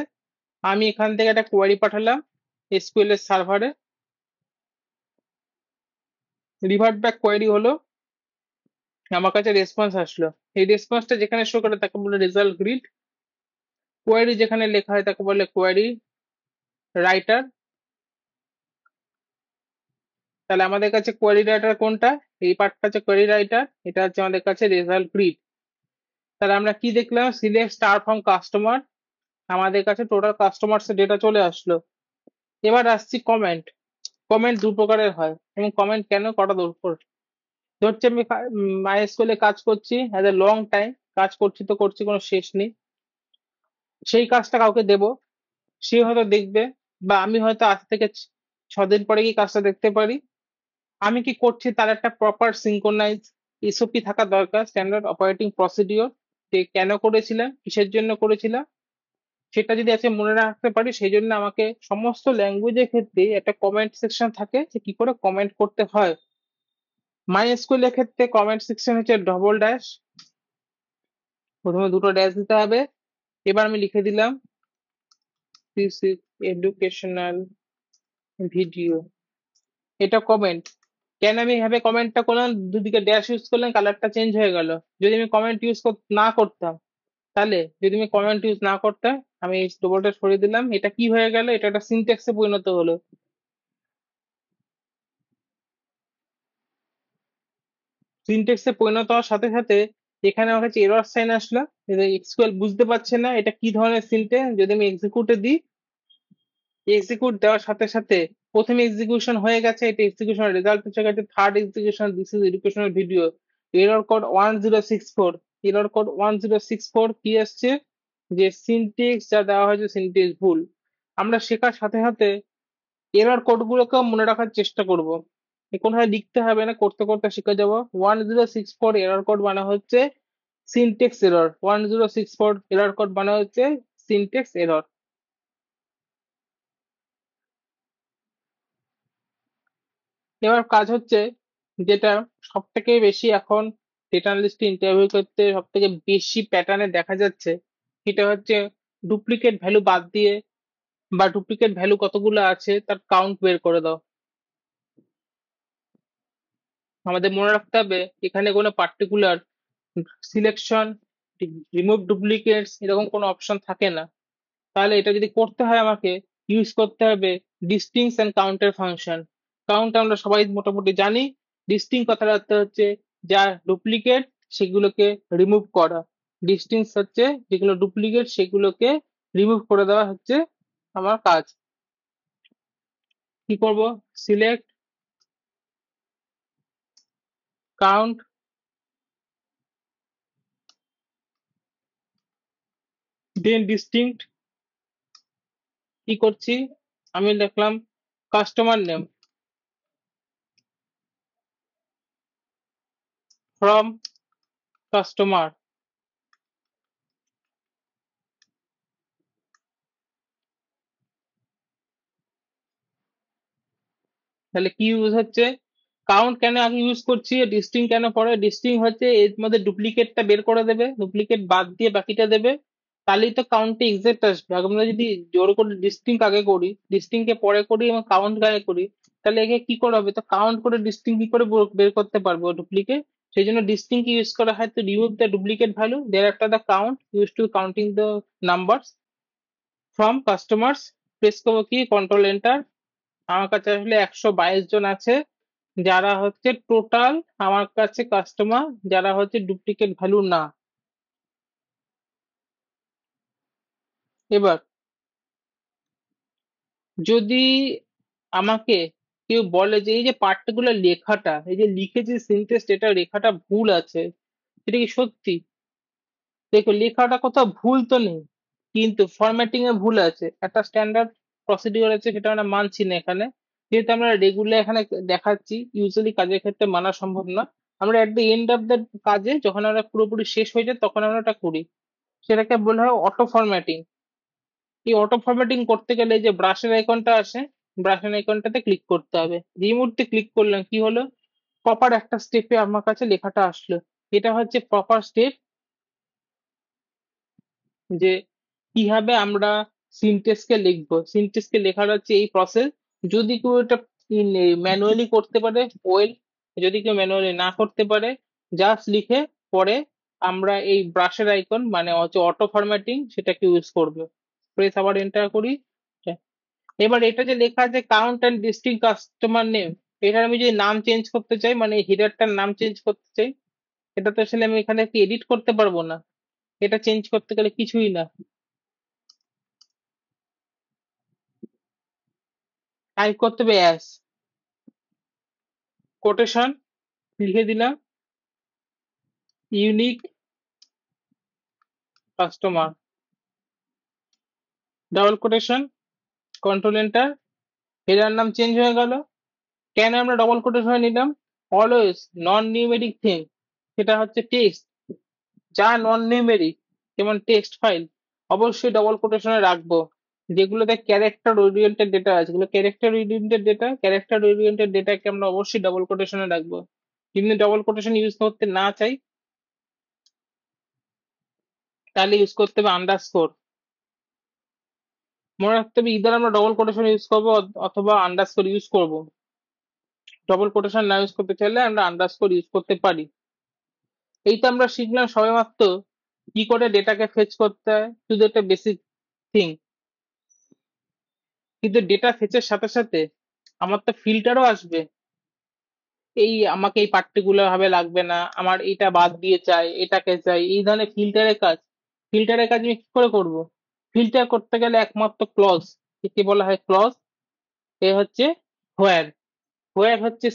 আমি এখান থেকে একটা কোয়েরি পাঠালাম এসকিউএল এর সার্ভারে, রিভার্ট ব্যাক কোয়েরি হলো, আমার কাছে রেসপন্স আসলো। এই রেসপন্সটা যেখানে শো করে তাকে বলে রেজাল্ট গ্রিড। কোয়েরি যেখানে লেখা হয় তাকে বলে কোয়েরি রাইটার। তাহলে আমাদের কাছে কোয়েরি রাইটার কোনটা, এই পার্টটা হচ্ছে কোয়েরি রাইটার, এটা হচ্ছে আমাদের কাছে রেজাল্ট গ্রিড। তাহলে আমরা কি দেখলাম, সিলেক্ট স্টার ফ্রম কাস্টমার, আমাদের কাছে টোটাল কাস্টমার্স এর ডেটা চলে আসলো। এবার আসছি কমেন্ট। কমেন্ট দু প্রকারের হয় এবং কমেন্ট কেন করা দরকার। ধরছি আমি মাইস্কুলে কাজ করছি অ্যাজ এ লং টাইম, কাজ করছি তো করছি, কোনো শেষ নেই। সেই কাজটা কাউকে দেব, সে হয়তো দেখবে, বা আমি হয়তো আজ থেকে 6 দিন পরে কি কাজটা দেখতে পারি। আমি কি করছি তার একটা প্রপার সিঙ্ক্রোনাইজ এসওপি থাকা দরকার, স্ট্যান্ডার্ড অপারেটিং প্রসিডিওর, যে কেন করেছিলাম, কিসের জন্য করেছিলাম, সেটা যদি আজকে মনে রাখতে পারি। সেই জন্য আমাকে সমস্ত ল্যাঙ্গুয়েজের ক্ষেত্রে একটা কমেন্ট সেকশন থাকে, যে কি করে কমেন্ট করতে হয়। মাই এসকিউএল ক্ষেত্রে কমেন্ট সেকশন হচ্ছে ডবল ড্যাশ, প্রথমে দুটো ড্যাশ দিতে হবে। এবার আমি লিখে দিলাম দিস ইজ এডুকেশনাল ভিডিও, এটা কমেন্ট। কেন আমি এভাবে কমেন্টটা করলাম, দুদিকে ড্যাশ ইউজ করলাম, কালারটা চেঞ্জ হয়ে গেল। যদি আমি কমেন্ট ইউজ না করতাম, তাহলে যদি আমি কমেন্ট ইউজ না করতাম, আমি এই ডবলটা সরিয়ে দিলাম, এটা কি হয়ে গেল, এটা একটা সিনট্যাক্সে পরিণত হলো। সিনট্যাক্সে পরিণত হওয়ার সাথে সাথে এখানে আমার কাছে এরর সাইন আসলো, এসকিউএল বুঝতে পারছে না এটা কি ধরনের সিনট্যাক্স। যদি আমি এক্সিকিউটে দিই, এক্সিকিউট দেওয়ার সাথে সাথে প্রথম এক্সিকিউশন হয়ে গেছে, এটা এক্সিকিউশন রেজাল্ট হচ্ছে গেছে third execution, this is educational video. Error code 1064, error code 1064 কি আসছে, যে সিনট্যাক্স যা দেওয়া হয়েছে সিনট্যাক্স ভুল। আমরা শেখার সাথে সাথে এরর কোড গুলোকে মনে রাখার চেষ্টা করব, কোনোভাবে লিখতে হবে না, করতে করতে শিখে যাবো। 1064 এরর কোড মানে হচ্ছে সিনট্যাক্স এরর, 1064 এরর কোড মানে হচ্ছে সিনট্যাক্স এরর। এবার কাজ হচ্ছে, যেটা সব থেকে বেশি এখন ডেটা অ্যানালিস্ট ইন্টারভিউ করতে সব থেকে বেশি প্যাটার্নে দেখা যাচ্ছে, সেটা হচ্ছে ডুপ্লিকেট ভ্যালু বাদ দিয়ে, বা ডুপ্লিকেট ভ্যালু কতগুলো আছে তার কাউন্ট বের করে দাও। আমাদের মনে রাখতে হবে এখানে কোনো পার্টিকুলার সিলেকশন, রিমুভ ডুপ্লিকেটস এরকম কোনো অপশন থাকে না। তাহলে এটা যদি করতে হয় আমাকে ইউজ করতে হবে ডিস্টিংস এন্ড কাউন্টের ফাংশন। কাউন্ট আমরা সবাই মোটামুটি জানি, ডিস্টিং কথার অর্থ হচ্ছে যা ডুপ্লিকেট সেগুলোকে রিমুভ করা, ডিস্টিংস হচ্ছে যেগুলো ডুপ্লিকেট সেগুলোকে রিমুভ করে দেওয়া হচ্ছে আমার কাজ। কি করব, সিলেক্ট কাউন্ট দেন ডিস্টিংক্ট, কি করছি, আমি লিখলাম কাস্টমার নেম ফ্রম কাস্টমার। তাহলে কি ইউজ হচ্ছে, কাউন্ট কেন আগে ইউজ করছি, ডিস্টিং কেন পরে, ডিস্টিং হচ্ছে এর মধ্যে ডুপ্লিকেটটা বের করে দেবে, ডুপ্লিকেট বাদ দিয়ে বাকিটা দেবে, তাহলেই তো কাউন্টে এক্সাক্ট আসবে। আমরা যদি জোর করে ডিস্টিং আগে করি, ডিস্টিং কে পরে করি এবং কাউন্ট আগে করি, তাহলে একে কি করে হবে, তো কাউন্ট করে ডিস্টিং কি করে বের করতে পারবো ডুপ্লিকেট। সেই জন্য ডিস্টিং কি ইউজ করা হয়, তো remove the duplicate value there after the count use to counting the numbers from customers. Press করবো কি কন্ট্রোল এন্টার। আমার কাছে আসলে 122 জন আছে, যারা হচ্ছে টোটাল আমার কাছে কাস্টমার, যারা হচ্ছে ডুপ্লিকেট ভ্যালু না। এবার যদি আমাকে কেউ বলে যে এই যে পার্টিকুলার লেখাটা, এই যে লিখেছি সিনটেক্স, এটা লেখাটা ভুল আছে, এটা কি সত্যি? দেখো লেখাটা কোথাও ভুল তো নেই, কিন্তু ফরম্যাটিং এ ভুল আছে, একটা স্ট্যান্ডার্ড প্রসিডিওর আছে, সেটা আমরা মানছি না এখানে। যেহেতু আমরা রেগুলার এখানে দেখাচ্ছি, ইউজুয়ালি কাজের ক্ষেত্রে মানা সম্ভব না। আমরা at the end of the কাজে যখন আমরা পুরোপুরি শেষ হয়ে যায় তখন আমরা এটা করি, সেটাকে বলা হয় অটো ফরম্যাটিং। এই অটো ফরম্যাটিং করতে গেলে এই যে ব্রাশের আইকনটা আসে, ব্রাশের আইকনটাতে ক্লিক করতে হবে। যে মুহূর্তে ক্লিক করলাম কি হলো, প্রপার একটা স্টেপে আমার কাছে লেখাটা আসলো। এটা হচ্ছে প্রপার স্টেপ, যে কিভাবে আমরা সিনটেক্সকে লিখবো। সিনটেক্সকে লেখার হচ্ছে এই প্রসেস। যদি কেউ এটা ম্যানুয়ালি করতে পারে ওয়েল, যদি কেউ ম্যানুয়ালি না করতে পারে, জাস্ট লিখে পরে আমরা এই ব্রাশের আইকন মানে হচ্ছে অটো ফরম্যাটিং সেটাকে ইউজ করবো। প্রেস আবার এন্টার করি। এবার এটা যে লেখা আছে count and district customer name, এটার আমি যদি নাম চেঞ্জ করতে চাই, মানে হেডারটার নাম চেঞ্জ করতে চাই, এটা তো আসলে আমি এখানে এডিট করতে পারবো না। এটা চেঞ্জ করতে গেলে কিছুই না, টাইপ করতে হবে অ্যাস কোটেশন লিখে দিলাম, unique customer, double quotation, control enter, এটার নাম চেঞ্জ হয়ে গেল। কেন আমরা ডবল কোটেশন নিলাম? অলওয়েজ নন নিউমেরিক থিং, সেটা হচ্ছে টেক্সট, যা নন নিউমেরিক যেমন টেক্সট ফাইল অবশ্যই ডবল কোটেশনে রাখবো। যেগুলোতে ক্যারেক্টার ওরিয়েন্টেড ডেটা আছে, যেগুলো ক্যারেক্টার ওরিয়েন্টেড ডেটাকে আমরা অবশ্যই ডবল কোটেশনে রাখবো। যদি ডবল কোটেশন ইউজ করতে না চাই তাহলে ইউজ করতে হবে আন্ডারস্কোর। মনে রাখতে হবে ইদার আমরা ডবল কোটেশন ইউজ করবো অথবা আন্ডারস্কোর ইউজ করবো। ডবল কোটেশন না ইউজ করতে চাইলে আমরা আন্ডারস্কোর ইউজ করতে পারি। এই তো আমরা শিখলাম সবেমাত্র কি করে ডেটাকে ফেচ করতে হয়, শুধু একটা বেসিক থিং। কিন্তু ডেটা ফেচের সাথে সাথে আমার তো ফিল্টারও আসবে। এই আমাকে এই পার্টিকুলার ভাবে লাগবে না, আমার এটা বাদ দিয়ে চাই, এটাকে চাই, এই ধরনের ফিল্টারের কাজ আমি কি করে করব? ফিল্টার করতে গেলে একমাত্র ক্লজ, একে বলা হয় ক্লজ। এ হচ্ছে হোয়ার। হোয়ার হচ্ছে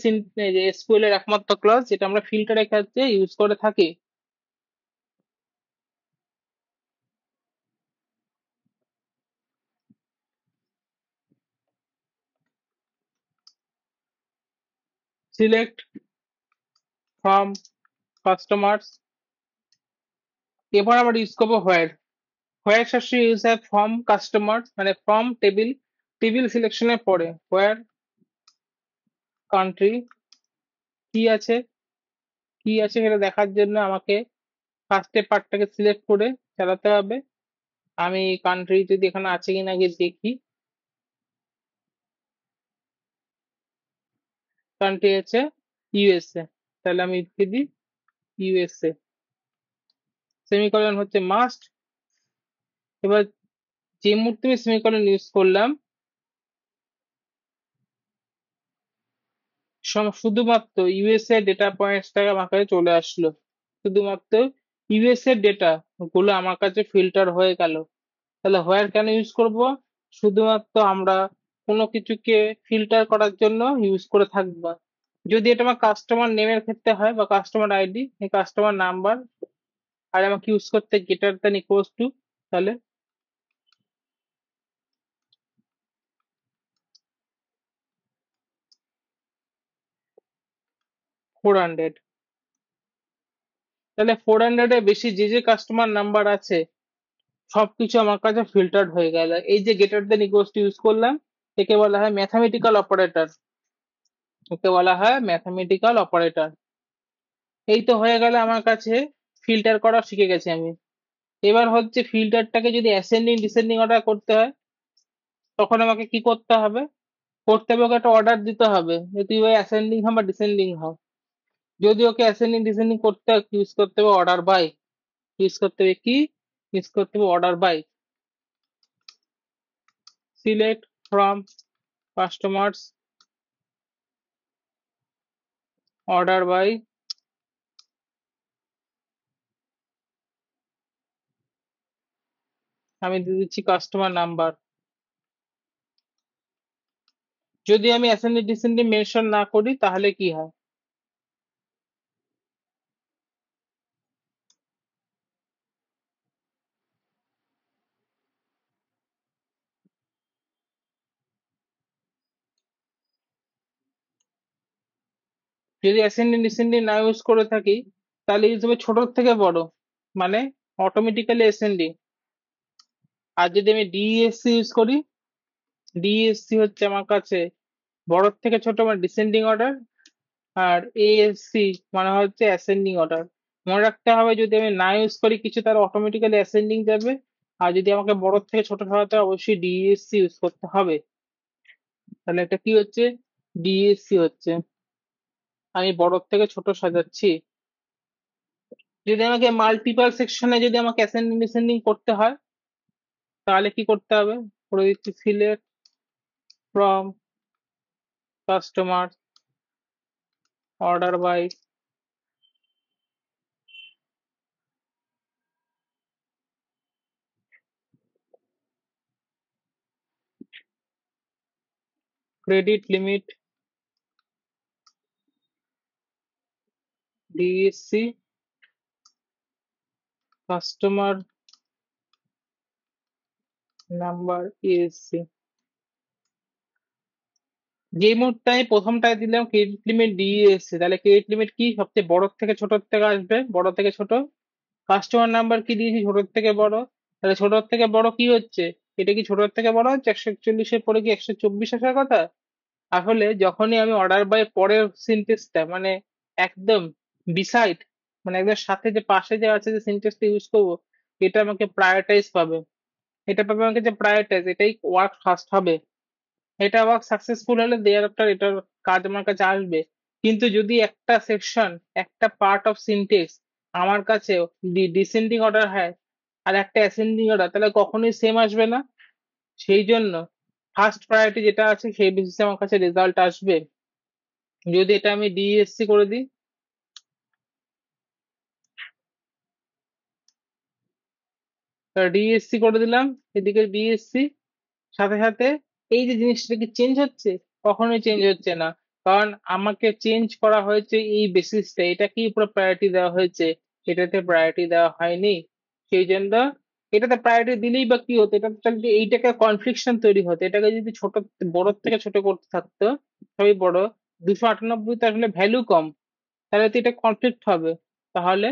এসকিউএল এর একমাত্র ক্লজ যেটা আমরা ফিল্টারের কাজে ইউজ করে থাকি। সিলেক্ট ফ্রম কাস্টমার্স, এবার আমরা ইউজ করবো হোয়ার। হোয়ার শেষে ইউজ হয় ফ্রম কাস্টমার, মানে ফ্রম টেবিল সিলেকশনের পরে হোয়ার কান্ট্রি কি আছে সেটা দেখার জন্য আমাকে ফার্স্টের পার্টটাকে সিলেক্ট করে চালাতে হবে। আমি কান্ট্রি যদি এখানে আছে কিনা গিয়ে দেখি। কান্ট্রি আছে ইউএসএ, তাহলে আমি লিখে দিই ইউএসএ। সেমিকলন হচ্ছে মাস্ট। এবার যে মুহূর্তে আমি সেমিকলন ইউজ করলাম শুধুমাত্র ইউএসএ ডেটা পয়েন্টসটাকে আমার কাছে চলে আসলো। শুধুমাত্র ইউএসএ ডেটা গুলো আমার কাছে ফিল্টার হয়ে গেল। তাহলে হোয়ার কেন ইউজ করব? শুধুমাত্র আমরা কোনো কিছুকে ফিল্টার করার জন্য ইউজ করে থাকবো। যদি এটা আমার কাস্টমার নেমের ক্ষেত্রে হয় বা কাস্টমার আইডি, এই কাস্টমার নাম্বার আর আমাকে ইউজ করতে গ্রেটার দ্যান ইকুয়ালস টু, তাহলে 400। তাহলে 400 এর বেশি যে যে কাস্টমার নাম্বার আছে সবকিছু আমার কাছে ফিল্টার্ড হয়ে গেল। এই যে greater than equals to use করলাম, একে বলা হয় ম্যাথামেটিক্যাল অপারেটর। ওকে বলা হয় ম্যাথামেটিক্যাল অপারেটর। এই তো হয়ে গেল আমার কাছে, ফিল্টার করা শিখে গেছি আমি। এবার হচ্ছে ফিল্টারটাকে যদি অ্যাসেন্ডিং ডিসেন্ডিং অর্ডার করতে হয় তখন আমাকে কি করতে হবে ওকে একটা অর্ডার দিতে হবে যে তুই ওই অ্যাসেন্ডিং হ বা ডিসেন্ডিং হ। যদি ওকে অ্যাসেন্ডিং ডিসেন্ডিং করতে হয় ইউজ করতে হবে অর্ডার বাই। ইউজ করতে হবে order by. Select from customers, order by, আমি দিয়ে দিচ্ছি কাস্টমার নাম্বার। যদি আমি অ্যাসেন্ডিং ডিসেন্ডিং মেনশন না করি তাহলে কি হয়? যদি অ্যাসেন্ডিং ডিসেন্ডিং না ইউজ করে থাকি তাহলে ইউজ হবে ছোট থেকে বড়, মানে অটোমেটিক্যালি অ্যাসেন্ডিং। আর যদি আমি ডিএসসি ইউজ করি, ডিএসসি হচ্ছে আমার কাছে বড় থেকে ছোট মানে ডিসেন্ডিং অর্ডার, আর এএসসি মানে হচ্ছে অ্যাসেন্ডিং অর্ডার। মনে রাখতে হবে যদি আমি না ইউজ করি কিছু তাহলে অটোমেটিক্যালি অ্যাসেন্ডিং যাবে, আর যদি আমাকে বড় থেকে ছোট সরাতে হয় অবশ্যই ডিএসসি ইউজ করতে হবে। তাহলে এটা কি হচ্ছে? ডিএসসি হচ্ছে। আমি বড় থেকে ছোট সাজাচ্ছি। যদি আমাকে মাল্টিপল সেকশনে যদি আমাকে অ্যাসেন্ডিং ডিসেন্ডিং করতে হয় তাহলে কি করতে হবে? করে দিচ্ছি select from customer, order by, credit limit, DSC, customer number ESC, যে মুহূর্তে আমি প্রথমটায় দিলাম ক্রেডিট লিমিট দিয়ে এসছে, তাহলে ক্রেডিট লিমিট কি সবচেয়ে বড় থেকে ছোট থেকে আসবে, বড় থেকে ছোট। কাস্টমার নাম্বার কি দিয়েছি, ছোট থেকে বড়। তাহলে ছোট থেকে বড় কি হচ্ছে, এটা কি ছোট থেকে বড় হচ্ছে, 141-এর পরে কি 124 আসার কথা। আসলে যখনই আমি অর্ডার বাই পরের সিনটেক্সটা মানে একদম বিসাইড, মানে একদম সাথে যে পাশে যে আছে যে সিনটেক্সটা ইউজ করবো, এটা আমাকে প্রায়োরিটাইজ পাবে। এটা পাবে আমাকে যে প্রায়োরিটাইজ, এটাই ওয়ার্ক ফার্স্ট হবে। এটা ওয়ার্ক সাকসেসফুল হলে দেয়ার আফটার এটার কাজ আমার কাছে আসবে। কিন্তু যদি একটা সেকশন, একটা পার্ট অফ সিনটেক্স আমার কাছে ডিসেন্ডিং অর্ডার হয় আর একটা অ্যাসেন্ডিং অর্ডার, তাহলে কখনোই সেম আসবে না। সেই জন্য ফার্স্ট প্রায়োরিটি যেটা আছে সেই বেসিসে আমার কাছে রেজাল্ট আসবে। যদি এটা আমি ডিএসসি করে দিই, ডিএসসি করে দিলাম, এদিকে ডিএসসি, সাথে সাথে এই যে জিনিসটা কি চেঞ্জ হচ্ছে, কখনোই চেঞ্জ হচ্ছে না। কারণ আমাকে চেঞ্জ করা হয়েছে এই বেসিসটা, এটা কি পুরো প্রায়োরিটি দেওয়া হয়েছে, এটাতে প্রায়োরিটি দেওয়া হয়নি। সেই জন্য এটাতে প্রায়োরিটি দিলেই বা কি হতো, এটা যদি এইটাকে কনফ্লিকশন তৈরি হতো, এটাকে যদি ছোট, বড় থেকে ছোট করতে থাকতো, সবই বড়, 298 তো আসলে ভ্যালু কম, তাহলে তো এটা কনফ্লিক্ট হবে। তাহলে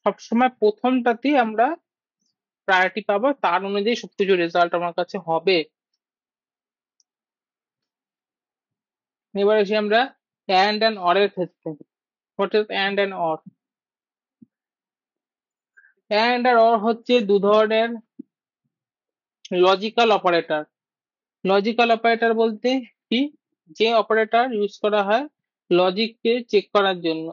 সবসময় প্রথমটাতেই আমরা প্রায়োরিটি পাবো, তার অনুযায়ী সবকিছু রেজাল্ট আমার কাছে হবে। এবার আসি আমরা অ্যান্ড অর এর ক্ষেত্রে। What is and or? And আর অর হচ্ছে দু ধরনের লজিক্যাল অপারেটর। লজিক্যাল অপারেটর বলতে কি, যে অপারেটর ইউজ করা হয় লজিককে চেক করার জন্য।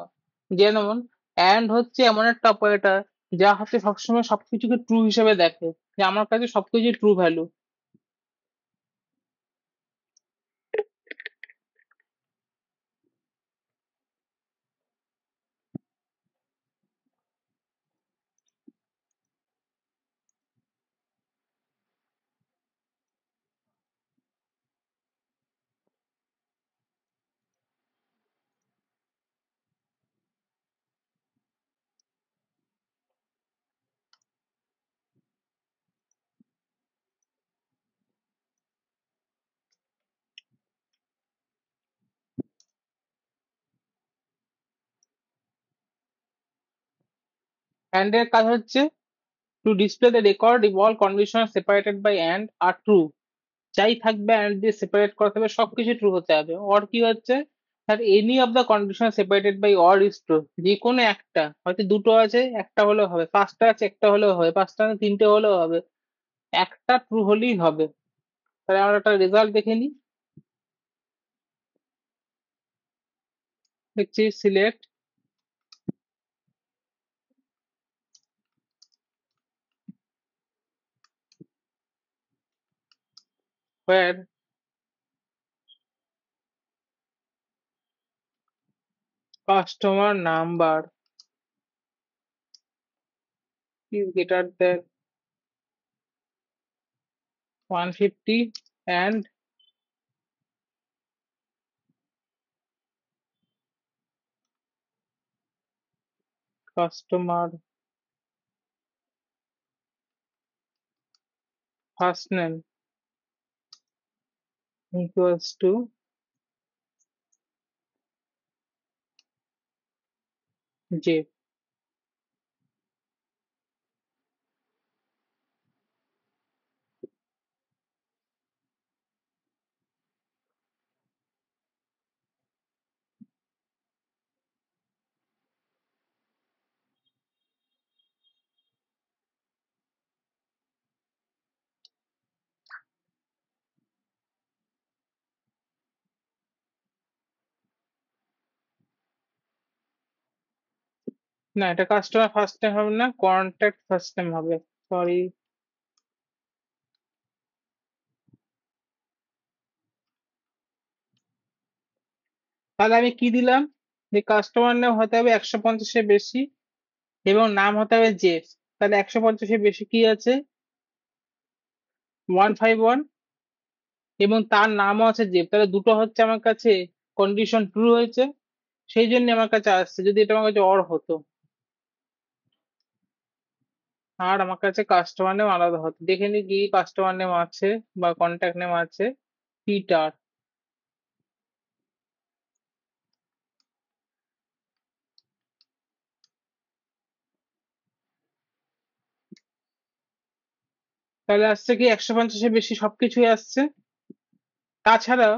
যেমন অ্যান্ড হচ্ছে এমন একটা অপারেটর যা হচ্ছে সবসময় সবকিছুকে ট্রু হিসেবে দেখে, যে আমার কাছে সবকিছু ট্রু ভ্যালু। অ্যান্ড এর কাজ হচ্ছে to display the record if all condition separated by and আর ট্রু। যাই থাকবে অ্যান্ড দিয়ে সেপারেট করতে হবে, সবকিছু ট্রু হতে হবে। অর কি হচ্ছে, that any of the condition separated by or is true, যে কোনো একটা, হয়তো দুটো আছে একটা হলেও হবে, পাঁচটা আছে একটা হলেও হবে, পাঁচটা আছে তিনটে হলেও হবে, একটা ট্রু হলেই হবে। তাহলে আমরা একটা রেজাল্ট দেখে নিই। দেখছি select where customer number is greater than 150 and customer first name equals to J। না, এটা কাস্টমার ফার্স্ট নেম হবে না, কন্ট্যাক্ট ফার্স্ট নেম হবে, সরি। তাহলে আমি কি দিলাম, যে কাস্টমার নেম হতে হবে 150-এর বেশি এবং নাম হতে হবে জেফ। তাহলে 150-এর বেশি কি আছে, 151, এবং তার নামও আছে জেফ, তাহলে দুটো হচ্ছে আমার কাছে কন্ডিশন ট্রু হয়েছে, সেই জন্য আমার কাছে আসছে। যদি এটা আমার কাছে অর হতো, আর আমার কাছে কাস্টমার নেম আলাদা হতে দেখে নি কি কাস্টমার নেম আছে বা কন্ট্যাক্ট নেম আছে, পিটার। তাহলে আসছে কি 150-এর বেশি সবকিছুই আসছে। তাছাড়া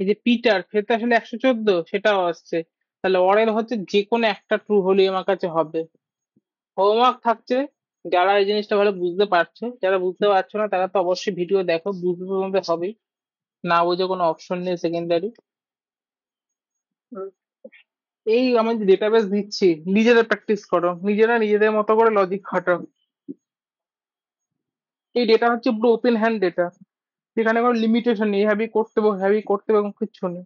এই যে পিটার সেটা আসলে 114 সেটাও আসছে। তাহলে অরেল হচ্ছে যে কোনো একটা ট্রু হলেই আমার কাছে হবে। হোমওয়ার্ক থাকছে, যারা এই জিনিসটা ভালো বুঝতে পারছো, যারা বুঝতে পারছো না তারা তো অবশ্যই ভিডিও দেখো, বুঝতে তোমাদের হবেই। না বুঝে কোনো অপশন নেই সেকেন্ডারি। এই আমি যে ডেটাবেস দিচ্ছি, নিজেরা প্র্যাকটিস করো, নিজেরা নিজেদের মতো করে লজিক খাটাও। এই ডেটা হচ্ছে পুরো ওপেন হ্যান্ড ডেটা, সেখানে কোনো লিমিটেশন নেই হ্যাভি করতে হবে হ্যাভি করতে হবে এরকম কিচ্ছু নেই।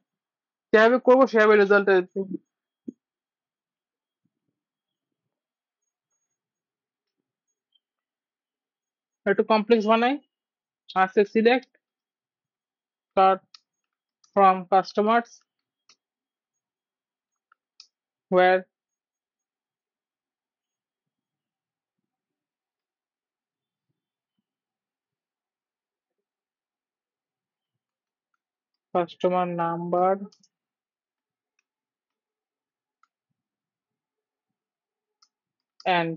যেভাবে করবো সেভাবে রেজাল্ট আসবে। একটু কমপ্লেক্স বানাই। আসছে select card from customers where customer number and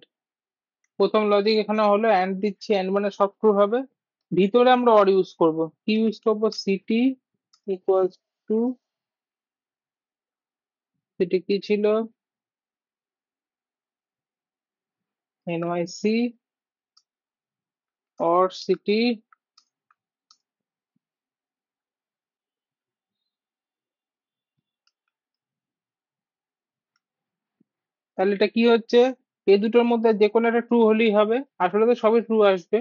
প্রথম লজিক এখানে হলো অ্যান্ড দিচ্ছি, অ্যান্ড মানে সব ট্রু হবে। ভিতরে আমরা অর ইউজ করব, কি ইউজ করবো, সিটি ইকুয়ালস টু, সিটি কি ছিল, এনওয়াইসি অর সিটি। তাহলে এটা কি হচ্ছে, এই দুটোর মধ্যে যে কোনো একটা ট্রু হলেই হবে, আসলে তো সবই ট্রু আসবে।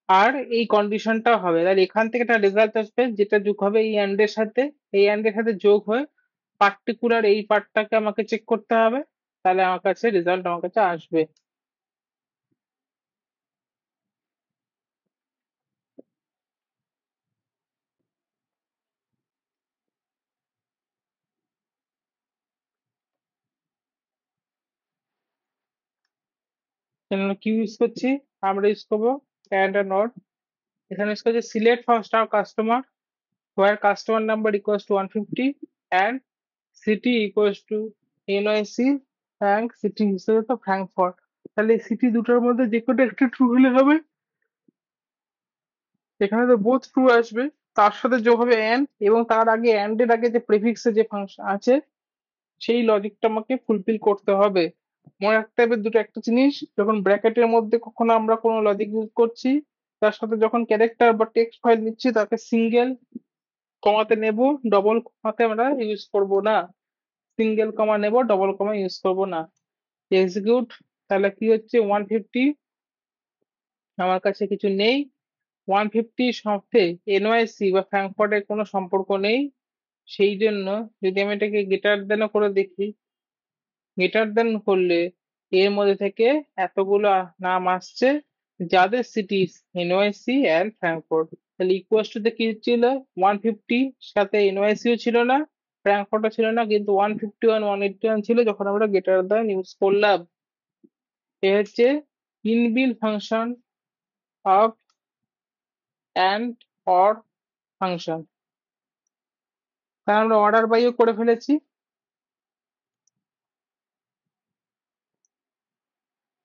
আর এই কন্ডিশনটাও হবে, তাহলে এখান থেকে একটা রেজাল্ট আসবে যেটা যোগ হবে এই অ্যান্ড এর সাথে, এই অ্যান্ড এর সাথে যোগ হয়ে পার্টিকুলার এই পার্টটাকে আমাকে চেক করতে হবে, তাহলে আমার কাছে রেজাল্ট আমার কাছে আসবে। কি ইউজ করছি, আমরা ইউজ করবো অ্যান্ড আর নট। এখানে ইউজ করছি select from star customer where customer number equals to 150 and city equals to NYC and city হিসেবে তো ফ্র্যাঙ্কফার্ট। তাহলে সিটি দুটোর মধ্যে যে কোনো একটা ট্রু হলে হবে, এখানে তো বোথ ট্রু আসবে। তার সাথে যোগ হবে এন্ড, এবং তার আগে এন্ড এর আগে যে প্রেফিক্সে যে ফাংশন আছে সেই লজিকটা আমাকে ফুলফিল করতে হবে। মনে রাখতে হবে দুটো একটা জিনিস, যখন ব্র্যাকেটের মধ্যে কখনো আমরা কোনো লজিক ইউজ করছি, তার সাথে যখন ক্যারেক্টার বা টেক্সট ফাইল নিচ্ছি তাকে সিঙ্গেল কমাতে নেব, ডবল কমাতে আমরা ইউজ করব না। সিঙ্গেল কমা নেব, ডবল কমা ইউজ করব না। এক্সিকিউট। তাহলে কি হচ্ছে 150, আমার কাছে কিছু নেই। 150 সাথে এনওয়াইসি বা ফ্র্যাঙ্কফার্টের কোনো সম্পর্ক নেই। সেই জন্য যদি আমি এটাকে গ্রেটার দেন করে দেখি, গ্রেটার দেন করলে এর মধ্যে থেকে এতগুলো নাম আসছে যাদের সিটি এনওয়াইসি অ্যান্ড ফ্র্যাঙ্কফার্ট। তাহলে ইকুয়াস টু তে কি ছিল, 150 সাথে এনওয়াইসিও ছিল না, ফ্র্যাঙ্কফার্টও ছিল না, কিন্তু 151 181 ছিল যখন আমরা গ্রেটার দেন ইউজ করলাম। এ হচ্ছে inbuilt function of and or function. তাই আমরা অর্ডার বাইও করে ফেলেছি।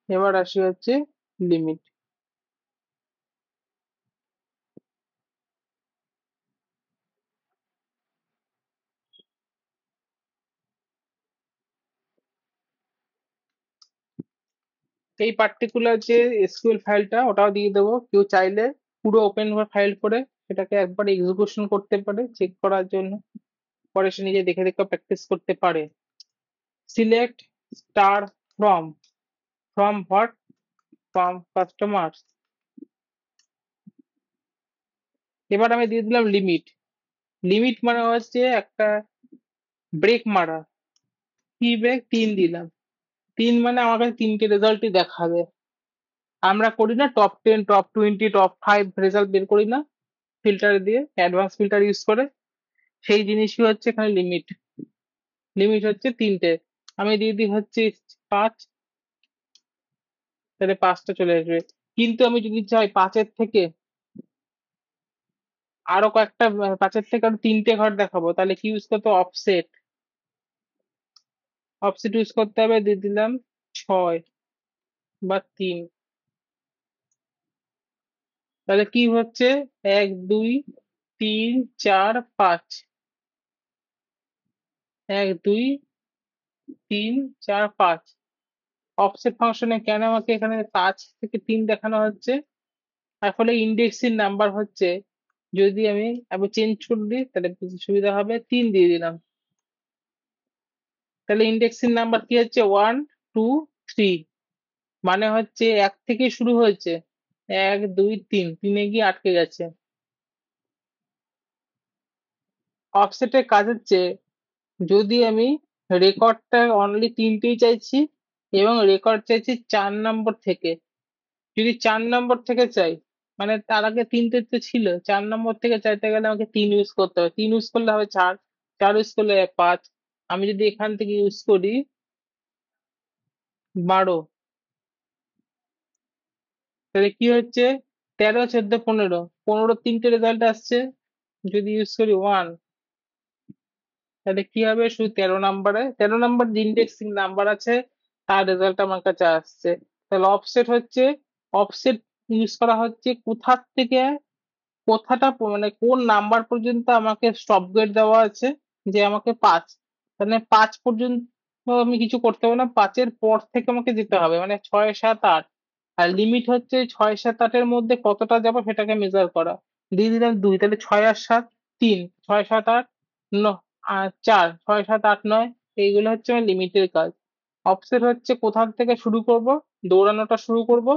এবার আসি হচ্ছে লিমিট। এই পার্টিকুলার যে এসকিউএল ফাইলটা ওটাও দিয়ে দেবো, কেউ চাইলে পুরো ওপেন ফাইল করে সেটাকে একবার এক্সিকিউশন করতে পারে চেক করার জন্য, পরে সে নিজে দেখে দেখে প্র্যাকটিস করতে পারে। Select star from, from what, from customer. এবার আমি দিয়ে দিলাম লিমিট। লিমিট মানে হচ্ছে একটা ব্রেক মারা, কি ব্রেক, 3 দিলাম। 3 মানে আমার কাছে তিনটে রেজাল্টই দেখাবে। আমরা করি না টপ 10 টপ 20 টপ 5 রেজাল্ট বের করি না ফিল্টার দিয়ে, অ্যাডভান্স ফিল্টার ইউজ করে, সেই জিনিসই হচ্ছে এখানে লিমিট। লিমিট হচ্ছে তিনটে, আমি দিয়ে দিই হচ্ছে 5। তাহলে 5টা চলে আসবে। কিন্তু আমি যদি চাই 5-এর থেকে আরো কয়েকটা 5-এর থেকে আরো 3টে ঘর দেখাবো, তাহলে কি ইউজ করতে হবে? অফসেট। অফসেট ইউজ করতে হবে, দিয়ে দিলাম 6 বা 3। তাহলে কি হচ্ছে? 1 2 3 4 5। 1 2 3 4 5। অফসেট ফাংশনে কেন আমাকে এখানে 5 থেকে 3 দেখানো হচ্ছে? আসলে ইন্ডেক্সের নাম্বার হচ্ছে, যদি আমি আবার চেঞ্জ করে দিই তাহলে বুঝতে সুবিধা হবে, 3 দিয়ে দিলাম। তাহলে ইন্ডেক্সের নাম্বার কি হচ্ছে? 1 2 3। মানে হচ্ছে 1 থেকে শুরু হয়েছে, 1 2 3, 3-এ গিয়ে আটকে গেছে। অফসেটের কাজ হচ্ছে, যদি আমি রেকর্ডটা অনলি 3টেই চাইছি এবং রেকর্ড চাইছি 4 নম্বর থেকে, যদি 4 নম্বর থেকে চাই, মানে তার আগে 3টে তো ছিল, 4 নম্বর থেকে চাইতে গেলে আমাকে 3 ইউজ করতে হবে, 3 ইউজ করলে হবে 4, 4 ইউজ করলে 5। আমি যদি এখান থেকে ইউজ করি 12, তাহলে কি হচ্ছে? 13 14 15, 15 3টে রেজাল্ট আসছে। যদি ইউজ করি 1, তাহলে কি হবে? শুধু 13 নম্বরে, 13 নম্বর যে ইন্ডেক্সিং নাম্বার আছে তার রেজাল্ট আমার কাছে আসছে। তাহলে অফসেট হচ্ছে, অফসেট ইউজ করা হচ্ছে কোথার থেকে কোথাটা মানে কোন নাম্বার পর্যন্ত আমাকে স্টপ গেট দেওয়া আছে, যে আমাকে 5, তাহলে 5 পর্যন্ত আমি কিছু করতে হবে না, 5-এর পর থেকে আমাকে যেতে হবে, মানে 6 7 8। আর লিমিট হচ্ছে 6 7 8-এর মধ্যে কতটা যাবো সেটাকে মেজার করা। দিয়ে দিলাম 2, তাহলে 6 আর 7 3, 6 7 8 4, 6 7 8 9। এইগুলো হচ্ছে আমার লিমিটের কাজ। অফসেট হচ্ছে কোথা থেকে শুরু করব, দৌড়ানোটা শুরু করব,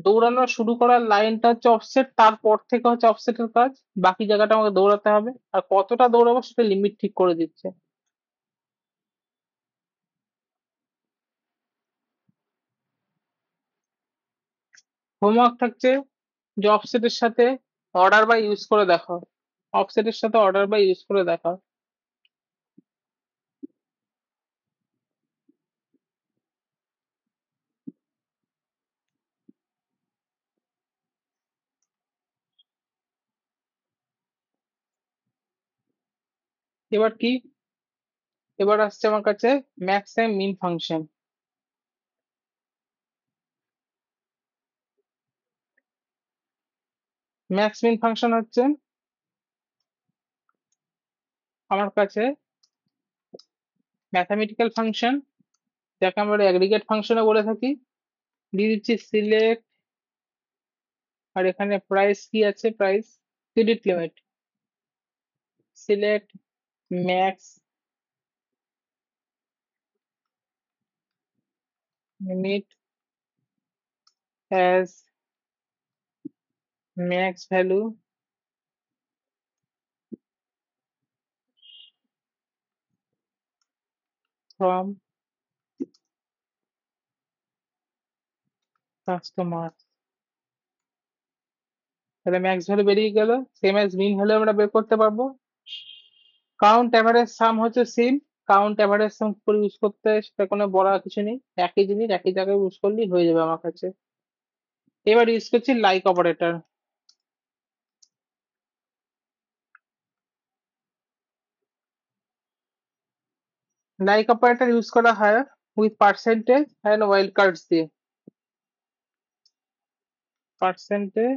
দৌড়ানো শুরু করার লাইনটা হচ্ছে অফসেট, তারপর থেকে হচ্ছে অফসেটের কাজ। বাকি জায়গাটা আমাকে দৌড়াতে হবে, আর কতটা দৌড়াবো সেটা লিমিট ঠিক করে দিচ্ছে। হোমওয়ার্ক থাকছে যে অফসেটের সাথে অর্ডার বাই ইউজ করে দেখো, অফসেটের সাথে অর্ডার বাই ইউজ করে দেখো। এবার কি? এবার আসছে আমার কাছে ম্যাক্স টাইম মিন ফাংশন। ম্যাক্স মিন ফাংশন হচ্ছে আমার কাছে ম্যাথামেটিক্যাল ফাংশন, যাকে আমরা অ্যাগ্রিগেট ফাংশনও বলে থাকি। দিয়ে দিচ্ছি সিলেক্ট, আর এখানে প্রাইস কি আছে? Price credit limit. Select max limit as max value from customer. তাহলে ম্যাক্স ভ্যালু বেরিয়ে গেল, সেম অ্যাজ মিন ভ্যালু আমরা বের করতে পারবো। কাউন্ট অ্যাভারেজ সাম হচ্ছে সেম, কাউন্ট অ্যাভারেজ সাম করে ইউজ করতে সেটা কোনো বড় কিছু নেই, একই জিনিস একই জায়গায় ইউজ করলেই হয়ে যাবে আমার কাছে। এবার ইউজ করছি like operator. Like operator use করা হয় with percentage and wild cards দিয়ে। Percentage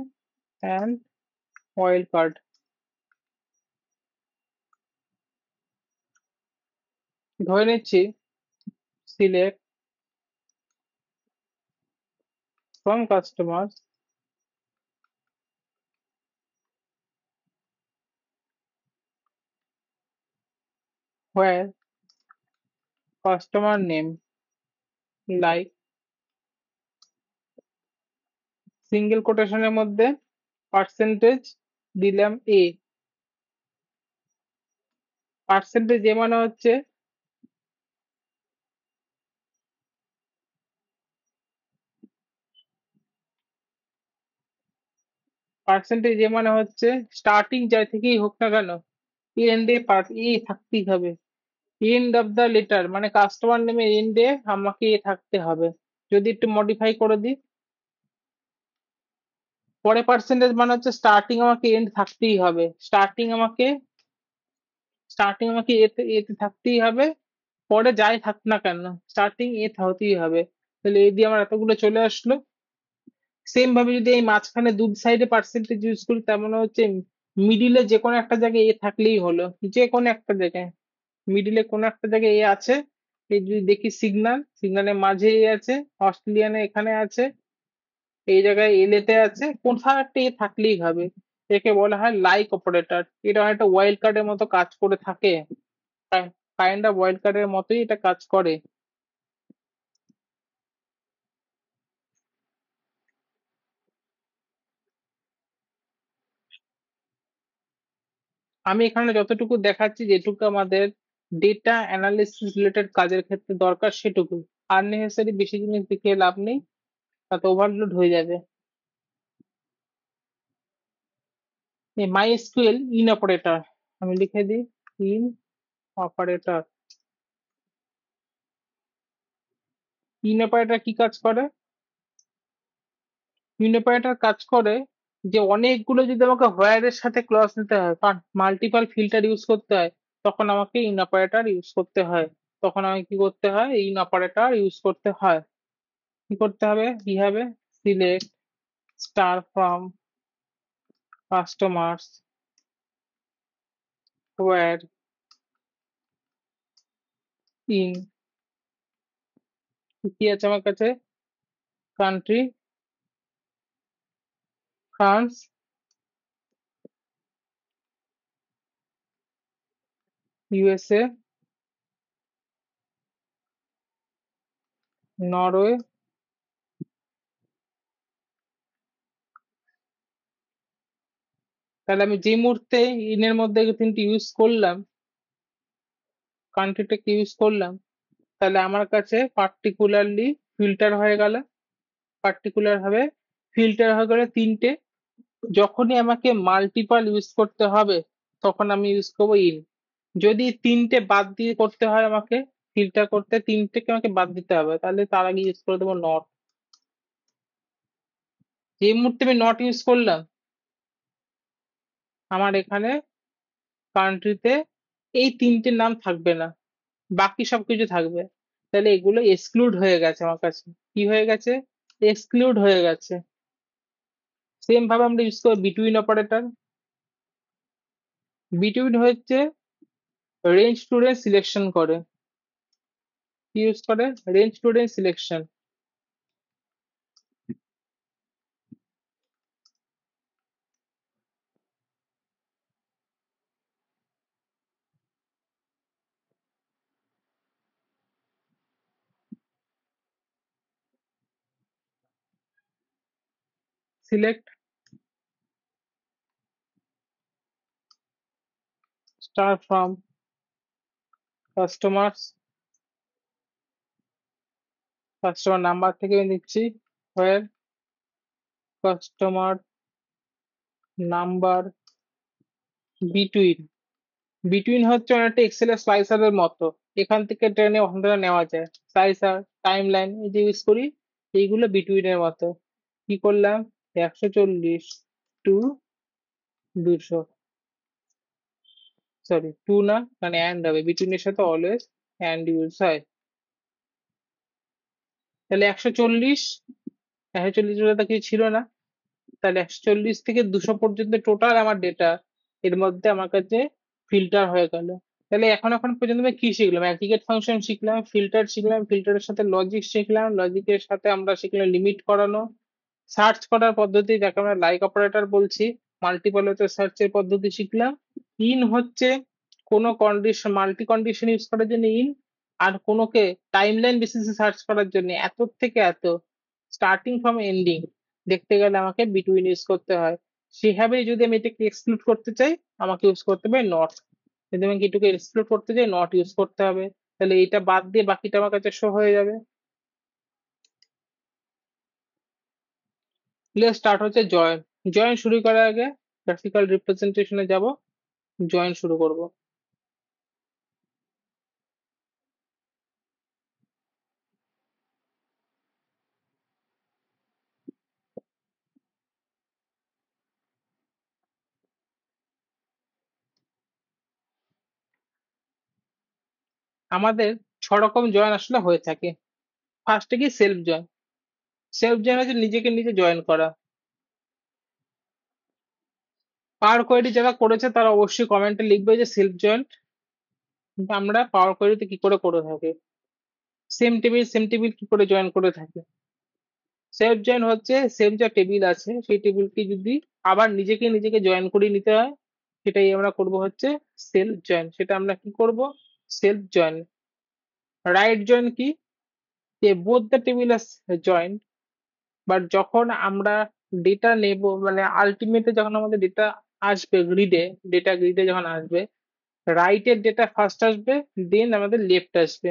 and wild card. ধরে নিচ্ছি select from customer where customer name like single কোটেশনের মধ্যে পার্সেন্টেজ দিলাম এ। পার্সেন্টেজ এ মানে হচ্ছে পার্সেন্টেজ এ মানে হচ্ছে স্টার্টিং যাই থেকেই হোক না কেন, এন্ডে এ থাকতেই হবে। এন্ড অফ দ্য লেটার মানে কাস্টমার নেমে এন্ডে আমাকে এ থাকতে হবে। যদি একটু মডিফাই করে দিই, পরে পার্সেন্টেজ মানে হচ্ছে স্টার্টিং আমাকে এন্ড থাকতেই হবে, স্টার্টিং আমাকে এতে এতে থাকতেই হবে, পরে যাই থাক না কেন স্টার্টিং এ হতেই হবে। তাহলে এই দিয়ে আমার এতগুলো চলে আসলো। সেম ভাবে যদি এই মাঝখানে দু সাইডে পার্সেন্টেজ ইউজ করি, তার মানে হচ্ছে মিডিলে যে কোনো একটা জায়গায় এ থাকলেই হলো, যে কোনো একটা জায়গায় মিডিলে কোনো একটা জায়গায় এ আছে। এই যদি দেখি সিগনালের মাঝে এ আছে, অস্ট্রেলিয়ানে এখানে আছে, এই জায়গায় এলেতে আছে, কোথাও একটা এ থাকলেই হবে। একে বলা হয় লাইক অপারেটর। এটা একটা ওয়াইল্ড কার্ডের মতো কাজ করে থাকে, কাইন্ড অফ ওয়াইল্ড কার্ডের মতোই এটা কাজ করে। আমি এখানে যতটুকু দেখাচ্ছি, যেটুকু আমাদের ডেটা অ্যানালিসিস রিলেটেড কাজের ক্ষেত্রে দরকার সেটুকু, আননেসেসারি বেশি জিনিস দেখিয়ে লাভ নেই, তাতে ওভারলোড হয়ে যাবে। মাই এসকিউএল ইন অপারেটর, আমি লিখে দিই ইন অপারেটর। ইন অপারেটর কি কাজ করে? ইন অপারেটর কাজ করে যে অনেকগুলো যদি আমাকে হোয়ার এর সাথে ক্লজ নিতে হয়, কারণ মাল্টিপল ফিল্টার ইউজ করতে হয়, তখন আমাকে ইন অপারেটর ইউজ করতে হয়। তখন আমাকে কি করতে হয়? ইন অপারেটর ইউজ করতে হয়। কি করতে হবে? কি হবে? Select star from customers where in, কি আছে আমার কাছে? Country France, USA, Norway. তাহলে আমি যে মুহূর্তে ইনের মধ্যে এই তিনটি ইউজ করলাম, কান্ট্রিটাকে ইউজ করলাম, তাহলে আমার কাছে পার্টিকুলারলি ফিল্টার হয়ে গেল, পার্টিকুলার ভাবে ফিল্টার হয়ে গেলে তিনটে। যখনই আমাকে মাল্টিপল ইউজ করতে হবে, তখন আমি ইউজ করবো ইন। যদি তিনটে বাদ দিয়ে করতে হয় আমাকে ফিল্টার করতে, তিনটেকে আমাকে বাদ দিতে হবে, তাহলে তার আগে ইউজ করে দেবো নট। যে মুহূর্তে আমি নট ইউজ করলাম, আমার এখানে কান্ট্রিতে এই তিনটে নাম থাকবে না, বাকি সবকিছু থাকবে। তাহলে এগুলো এক্সক্লুড হয়ে গেছে আমার কাছে। কি হয়ে গেছে? এক্সক্লুড হয়ে গেছে। সেম ভাবে আমরা ইউজ করবো বিটুইন অপারেটর। বিটুইন হচ্ছে রেঞ্জ টু রেঞ্জ সিলেকশন করে। কি ইউজ করে? Range to range selection. Select star from customers, customer number থেকে আমি নিচ্ছি, where customer number between. Between হচ্ছে অনেকটা এক্সেলের স্লাইসারের মতো, এখান থেকে টেনে ওখান থেকে নেওয়া যায়। স্লাইসার, টাইম লাইন এই যে ইউজ করি, এইগুলো বিটুইনের মতো। কি করলাম? 140 টু 200, সরি টু না, মানে অ্যান্ড হবে, বিটুইনের সাথে অলওয়েজ অ্যান্ড ইউজ হয়। তাহলে 140, 140 তো কিছু ছিল না, তাহলে 140 থেকে 200 পর্যন্ত টোটাল আমার ডেটা, এর মধ্যে আমার কাছে ফিল্টার হয়ে গেল। তাহলে এখন পর্যন্ত আমি কি শিখলাম? অ্যাগ্রিগেট ফাংশন শিখলাম, ফিল্টার শিখলাম, ফিল্টারের সাথে লজিক শিখলাম, লজিকের সাথে আমরা শিখলাম লিমিট করানো, সার্চ করার পদ্ধতি যাকে আমরা লাইক অপারেটর বলছি, মাল্টিপল সার্চের পদ্ধতি শিখলাম। ইন হচ্ছে কোনো কন্ডিশন, মাল্টি কন্ডিশন ইউজ করার জন্য ইন, আর কোনোকে টাইমলাইন বেসিসে সার্চ করার জন্য এত থেকে এত, স্টার্টিং ফ্রম এন্ডিং দেখতে গেলে আমাকে বিটুইন ইউজ করতে হয়। সেভাবে যদি আমি এটাকে এক্সক্লুড করতে চাই, আমাকে ইউজ করতে হবে নট। যদি আমি এটুকু এক্সক্লুড করতে চাই, নট ইউজ করতে হবে। তাহলে এটা বাদ দিয়ে বাকিটা আমার কাছে শো হয়ে যাবে। স্টার্ট হচ্ছে জয়েন। জয়েন শুরু করার আগে গ্রাফিক্যাল রিপ্রেজেন্টেশনে যাব, জয়েন শুরু করব। আমাদের 6 রকম জয়েন আসলে হয়ে থাকে। ফার্স্টে কি সেলফ জয়েন। সেলফ জয়েন হচ্ছে নিজেকে নিজে জয়েন করা। পাওয়ার কোয়েরি যারা করেছে তারা অবশ্যই কমেন্টে লিখবে যে সেলফ জয়েন আমরা পাওয়ার কোয়েরিতে কি করে থাকি। সেম টেবিল কি করে জয়েন করে থাকি। সেলফ জয়েন হচ্ছে সেম যা টেবিল আছে সেই টেবিলকে যদি আবার নিজেকে জয়েন করে নিতে হয়, সেটাই আমরা করব হচ্ছে সেলফ জয়েন। সেটা আমরা কি করব? Self join. রাইট জয়েন কি? যে বোথ দ্য টেবিল আর জয়েন, বাট যখন আমরা ডেটা নেব মানে আলটিমেটলি যখন আমাদের ডেটা আসবে গ্রিডে, ডেটা গ্রিডে যখন আসবে, রাইটের ডেটা ফার্স্ট আসবে, দেন আমাদের লেফট আসবে।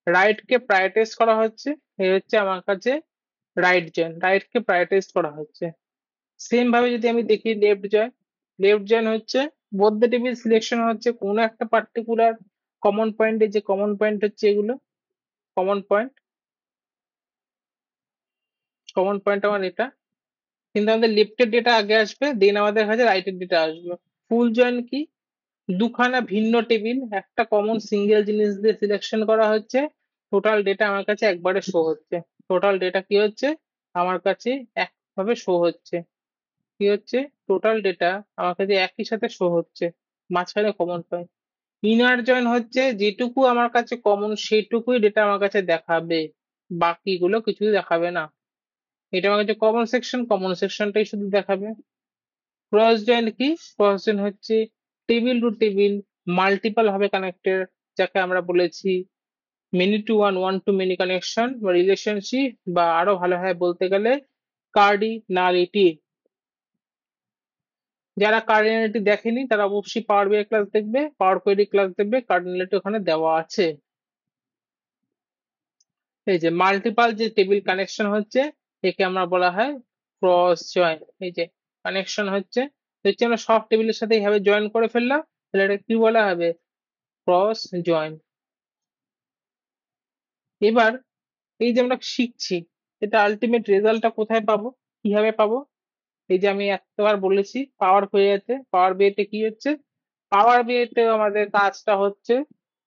রাইট কে প্রায়োরিটাইজ করা হচ্ছে, এই হচ্ছে আমার কাছে রাইট জয়েন। রাইট কে প্রায়োরিটাইজ করা হচ্ছে। সেম ভাবে যদি আমি দেখি লেফট জয়েন, লেফট জয়েন হচ্ছে বোথ দ্য টেবিল সিলেকশন হচ্ছে কোনো একটা পার্টিকুলার কমন পয়েন্টে, যে কমন পয়েন্ট হচ্ছে এগুলো কমন পয়েন্ট। কমন পয়েন্ট আমার এটা, কিন্তু আমাদের লেফটের ডেটা আগে আসবে, দেন আমাদের কাছে রাইটের ডেটা আসবে। ফুল জয়েন কি? দুখানা ভিন্ন টেবিল একটা কমন সিঙ্গেল জিনিস দিয়ে সিলেকশন করা হচ্ছে, টোটাল ডেটা আমার কাছে একবারে শো হচ্ছে। টোটাল ডেটা কি হচ্ছে? আমার কাছে একভাবে শো হচ্ছে। কি হচ্ছে? টোটাল ডেটা আমার কাছে একই সাথে শো হচ্ছে, মাঝখানে কমন পয়েন্ট। ইনার জয়েন হচ্ছে যেটুকু আমার কাছে কমন সেইটুকুই ডেটা আমার কাছে দেখাবে, বাকিগুলো কিছুই দেখাবে না। এটা আমার কাছে কমন সেকশনটাই শুধু দেখাবে। ক্রস জয়েন কি? ক্রস জয়েন হচ্ছে টেবিল টু টেবিল মাল্টিপল ভাবে কানেক্টেড, যাকে আমরা বলেছি many to one, one to many connection বা রিলেশনশিপ, বা আরো ভালোভাবে বলতে গেলে কার্ডিনালিটি। যারা কার্ডিনালিটি দেখেনি তারা অবশ্যই পাওয়ার বিআই ক্লাস দেখবে, পাওয়ার কোয়েরি ক্লাস দেখবে, কার্ডিনালিটি ওখানে দেওয়া আছে। এই যে মাল্টিপাল যে টেবিল কানেকশন হচ্ছে, একে আমরা বলা হয় ক্রস জয়েন। এই যে কানেকশন হচ্ছে, হচ্ছে আমরা সব টেবিলের সাথে এইভাবে জয়েন করে ফেললাম, তাহলে এটা কি বলা হবে? Cross join. এবার এই যে আমরা শিখছি, এটা আলটিমেট রেজাল্টটা কোথায় পাবো, কিভাবে পাবো? এই যে আমি এতবার বলেছি পাওয়ার বিআইতে, পাওয়ার বিআইতে কি হচ্ছে? পাওয়ার বিআইতে আমাদের কাজটা হচ্ছে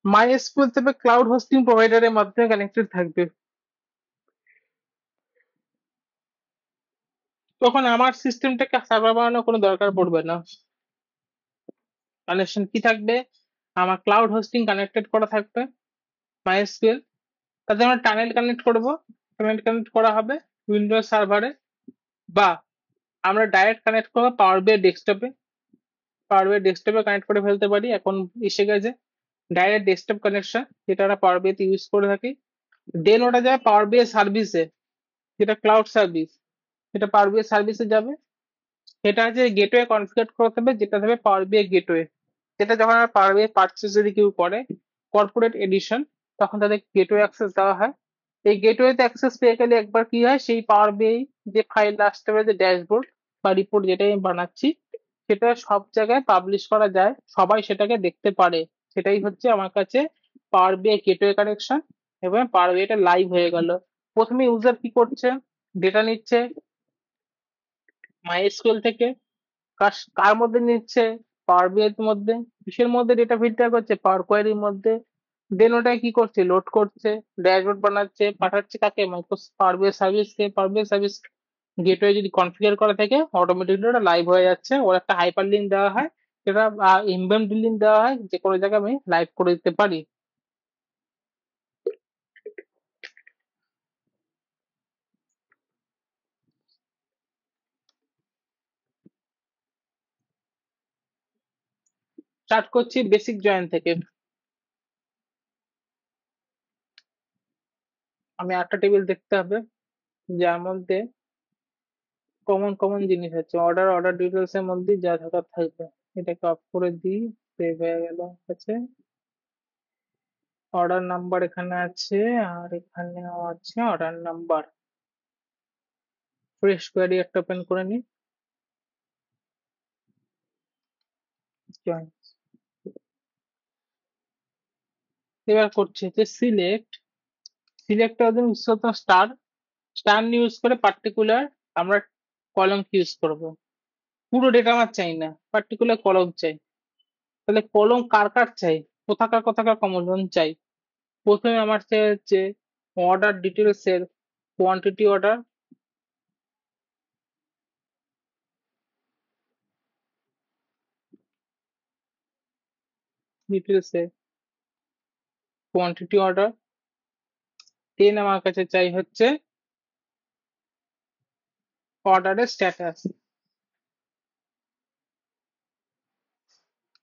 মাইএসকিউএল থেকে ক্লাউড হোস্টিং প্রোভাইডারের মাধ্যমে কানেক্টেড থাকবে। তখন আমার সিস্টেমটাকে সার্ভার বানানোর কোনো দরকার পড়বে না। কানেকশন কি থাকবে? আমার ক্লাউড হোস্টিং কানেক্টেড করা থাকবে মাইএসকিউএল, তাতে আমরা টানেল কানেক্ট করব, টানেল কানেক্ট করা হবে উইন্ডোজ সার্ভারে, বা আমরা ডাইরেক্ট কানেক্ট করবো পাওয়ার বিআই ডেস্কটপে। পাওয়ার বিআই ডেস্কটপে কানেক্ট করে ফেলতে পারি, এখন এসে গেছে ডাইরেক্ট ডেস্কটপ কানেকশন, যেটা আমরা পাওয়ার বিআইতে ইউজ করে থাকি। দেন ওটা যায় পাওয়ার বিআই সার্ভিসে, যেটা ক্লাউড সার্ভিস, সেটা পাওয়ার বিআই সার্ভিসে যাবে। সেটা হচ্ছে গেটওয়ে কনফিগার করতে হবে, যেটা হবে পাওয়ার বিআই গেটওয়ে। যেটা যখন আমরা পাওয়ার বিআই পারচেজ যদি কেউ করে কর্পোরেট এডিশন, তখন তাদের গেটওয়ে অ্যাক্সেস দেওয়া হয়। এই গেটওয়েতে অ্যাক্সেস পেয়ে গেলে একবার কি হয়, সেই পাওয়ার বিআই যে ফাইল আসতে পারে, যে ড্যাশবোর্ড বা রিপোর্ট যেটাই আমি বানাচ্ছি, সেটা সব জায়গায় পাবলিশ করা যায়, সবাই সেটাকে দেখতে পারে। সেটাই হচ্ছে আমার কাছে পাওয়ার বিআই গেটওয়ে কানেকশন। এবং পাওয়ার বিআইটা লাইভ হয়ে গেল। প্রথমে ইউজার কি করছে? ডেটা নিচ্ছে মাইএসকিউএল থেকে। কার মধ্যে নিচ্ছে? পাওয়ার বিআই এর মধ্যে। কিসের মধ্যে ডেটা ফিল্টার করছে? পাওয়ার কোয়েরির মধ্যে। দেন ওটা কি করছে? লোড করছে, ড্যাশবোর্ড বানাচ্ছে, পাঠাচ্ছে কাকে? পাওয়ার বিআই সার্ভিসকে। পাওয়ার বিআই সার্ভিস গেটওয়ে যদি কনফিগার করা থাকে অটোমেটিকলি ওটা লাইভ হয়ে যাচ্ছে। ওর একটা হাইপার লিঙ্ক দেওয়া হয়, যেটা এমবেড লিঙ্ক দেওয়া হয়, যে কোনো জায়গায় আমি লাইভ করে দিতে পারি। স্টার্ট করছি বেসিক জয়েন থেকে। আমি একটা টেবিল দেখতে হবে যার মধ্যে কমন জিনিস আছে, অর্ডার ডিটেলস এর মধ্যে যা থাকার থাকবে। এটাকে অফ করে দিই, সেভ হয়ে গেল। আছে অর্ডার নাম্বার এখানে আছে, আর এখানেও আছে অর্ডার নাম্বার। ফ্রেশ কোয়েরি একটা ওপেন করে নিই। জয়েন। এবার করছি যে select. Select star. Star use করে পার্টিকুলার আমরা কলম ইউজ করব। পুরো ডেটা আমার চাই না, পার্টিকুলার কলম চাই। তাহলে কলম কার কার চাই? কোথাকার কোথাকার কলম চাই? প্রথমে আমার চেয়ে হচ্ছে অর্ডার ডিটেলস এর কোয়ান্টিটি অর্ডার, ডিটেলস এর কোয়ান্টিটি অর্ডার। দেন আমার কাছে চাই হচ্ছে অর্ডারের স্ট্যাটাস,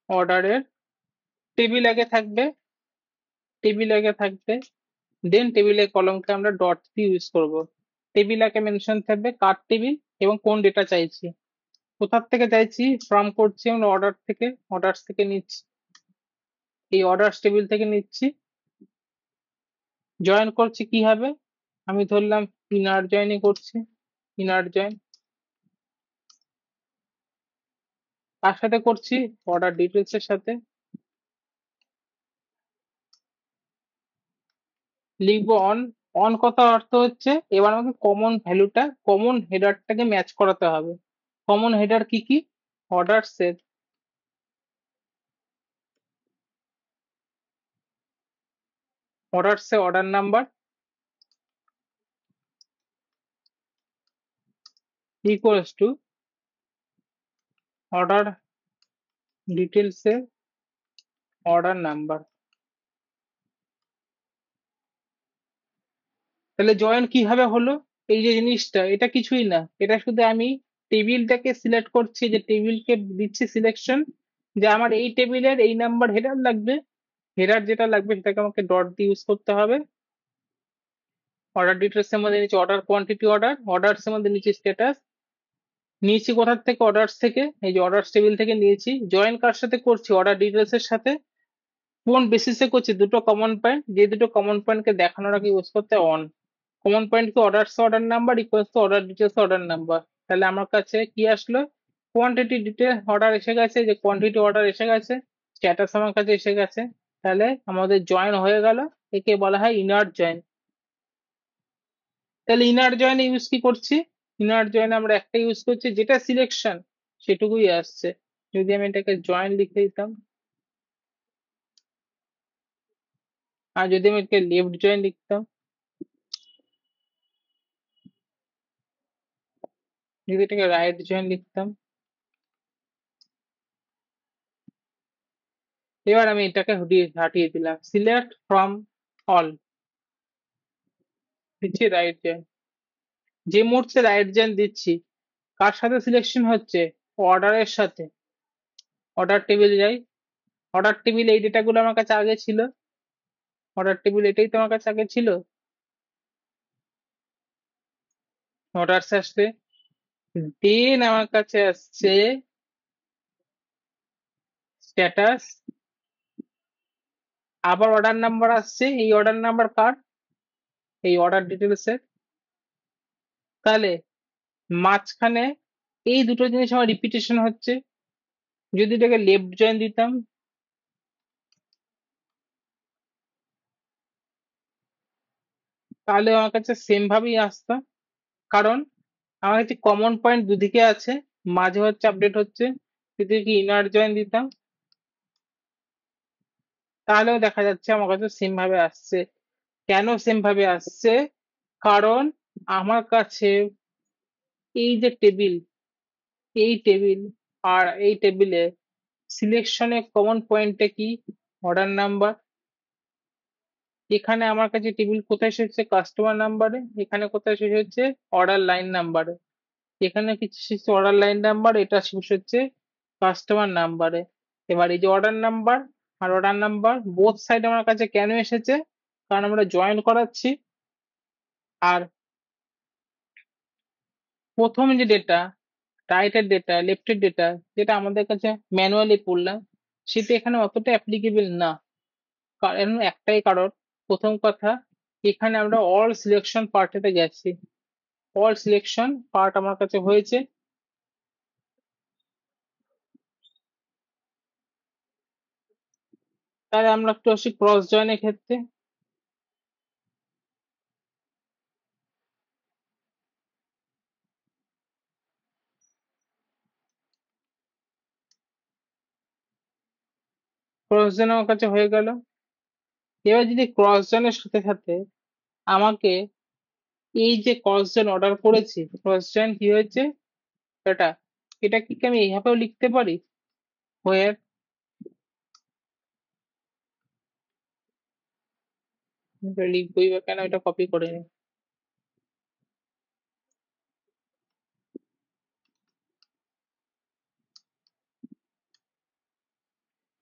অর্ডারের টেবিল আগে থাকবে, টেবিল আগে থাকবে। দেন টেবিলের কলমকে আমরা ডট দিয়ে ইউজ করব। টেবিল আগে মেনশন থাকবে কার টেবিল এবং কোন ডেটা চাইছি, কোথার থেকে চাইছি, ফ্রম করছি আমরা অর্ডার থেকে, অর্ডার্স থেকে নিচ্ছি, এই অর্ডার্স টেবিল থেকে নিচ্ছি। জয়েন করছি কিভাবে, আমি ধরলাম ইনার জয়েনই করছি, ইনার জয়েন কার সাথে করছি, অর্ডার ডিটেলস এর সাথে। লিখবো অন, অন কথা অর্থ হচ্ছে এবার আমাকে কমন ভ্যালুটা, কমন হেডারটাকে ম্যাচ করাতে হবে। কমন হেডার কি কি, order set, order say order number equals to order details এর অর্ডার নাম্বার। তাহলে জয়েন কিভাবে হলো, এই যে জিনিসটা এটা কিছুই না, এটা শুধু আমি টেবিলটাকে সিলেক্ট করছি, যে টেবিলকে দিচ্ছি সিলেকশন, যে আমার এই টেবিলের এই নাম্বার হেডার লাগবে, হেডার যেটা লাগবে সেটাকে আমাকে ডট দিয়ে ইউজ করতে হবে। অর্ডার ডিটেলস এর মধ্যে নিচে অর্ডার কোয়ান্টিটি অর্ডার, অর্ডার্স এর মধ্যে নিচে স্ট্যাটাস, নিয়েছি কোথার থেকে, অর্ডার্স থেকে, এই যে অর্ডার্স টেবিল থেকে নিয়েছি। জয়েন কার সাথে করছি, অর্ডার ডিটেলস এর সাথে। কোন বেসিসে করছি, দুটো কমন পয়েন্ট, যে দুটো কমন পয়েন্টকে দেখানোর আগে ইউজ করতে অন। কমন পয়েন্ট কি, orders order number equals to order details order number. তাহলে আমার কাছে কি আসলো, কোয়ান্টিটি ডিটেল অর্ডার এসে গেছে, যে কোয়ান্টিটি অর্ডার এসে গেছে, স্ট্যাটাস আমার কাছে এসে গেছে। তাহলে আমাদের জয়েন হয়ে গেল, একে বলা হয় ইনার জয়েন। তাহলে ইনার জয়েন ইউজ কি করছি, ইনার জয়েন আমরা একটা ইউজ করছি, যেটা সিলেকশন সেটুকুই আসছে। যদি আমি এটাকে জয়েন লিখে দিতাম, আর যদি আমি এটাকে লেফট জয়েন লিখতাম, যদি এটাকে রাইট জয়েন লিখতাম, এবার আমি এটাকে হাটিয়ে দিলাম, সিলেক্ট ফ্রম অল, দিচ্ছি রাইট জয়েন। যে মুহূর্তে রাইট জয়েন দিচ্ছি, কার সাথে সিলেকশন হচ্ছে, অর্ডারের সাথে। অর্ডার টেবিল যাই, অর্ডার টেবিল এই ডেটাগুলো আমার কাছে আগে ছিল, অর্ডার টেবিল এটাই তো আমার কাছে আগে ছিল, অর্ডার আসছে। দেন আমার কাছে আসছে স্ট্যাটাস, আবার অর্ডার নাম্বার আসছে, এই অর্ডার নাম্বার কার, এই অর্ডার ডিটেলস এর। তাহলে মাঝখানে এই দুটো জিনিস আমার রিপিটেশন হচ্ছে। যদি এটাকে লেফট জয়েন দিতাম, তাহলে আমার কাছে সেম ভাবেই আসতো, কারণ আমার কাছে কমন পয়েন্ট দুদিকে আছে, মাঝে হচ্ছে আপডেট হচ্ছে। যদি কি ইনার জয়েন দিতাম, তাহলেও দেখা যাচ্ছে আমার কাছে সেম ভাবে আসছে। কেন সেম ভাবে আসছে, কারণ আমার কাছে এই যে টেবিল, এই টেবিল আর এই টেবিলে সিলেকশনে কমন পয়েন্টটা কি, অর্ডার নাম্বার। এখানে আমার কাছে টেবিল কোথায় শেষ হচ্ছে, কাস্টমার নাম্বারে, এখানে কোথায় শেষ হচ্ছে, অর্ডার লাইন নাম্বারে। এখানে কিছু শেষ হচ্ছে অর্ডার লাইন নাম্বার, এটা শেষ হচ্ছে কাস্টমার নাম্বারে। এবার এই যে অর্ডার নাম্বার আর অর্ডার নাম্বার বোথ সাইড আমার কাছে কেন এসেছে, কারণ আমরা জয়েন করাচ্ছি। আর প্রথম যে ডেটা, রাইটের ডেটা, লেফটের ডেটা, যেটা আমাদের কাছে ম্যানুয়ালি পড়লাম, সেটা এখানে অতটা অ্যাপ্লিকেবল না। কারণ একটাই কারণ, প্রথম কথা, এখানে আমরা অল সিলেকশন পার্টেতে গেছি, অল সিলেকশন পার্ট আমার কাছে হয়েছে। তাহলে আমরা একটু আসি ক্রস জয়েনের ক্ষেত্রে। ক্রস জয়েন আমার কাছে হয়ে গেল। এবার যদি ক্রস জয়েনের সাথে সাথে আমাকে এই যে ক্রস জয়েন অর্ডার করেছি, ক্রস জয়েন কি হয়েছে এটা, এটা কি আমি এইভাবেও লিখতে পারি? হোয়ার, লিখবোই বা কেন, এটা কপি করে নি।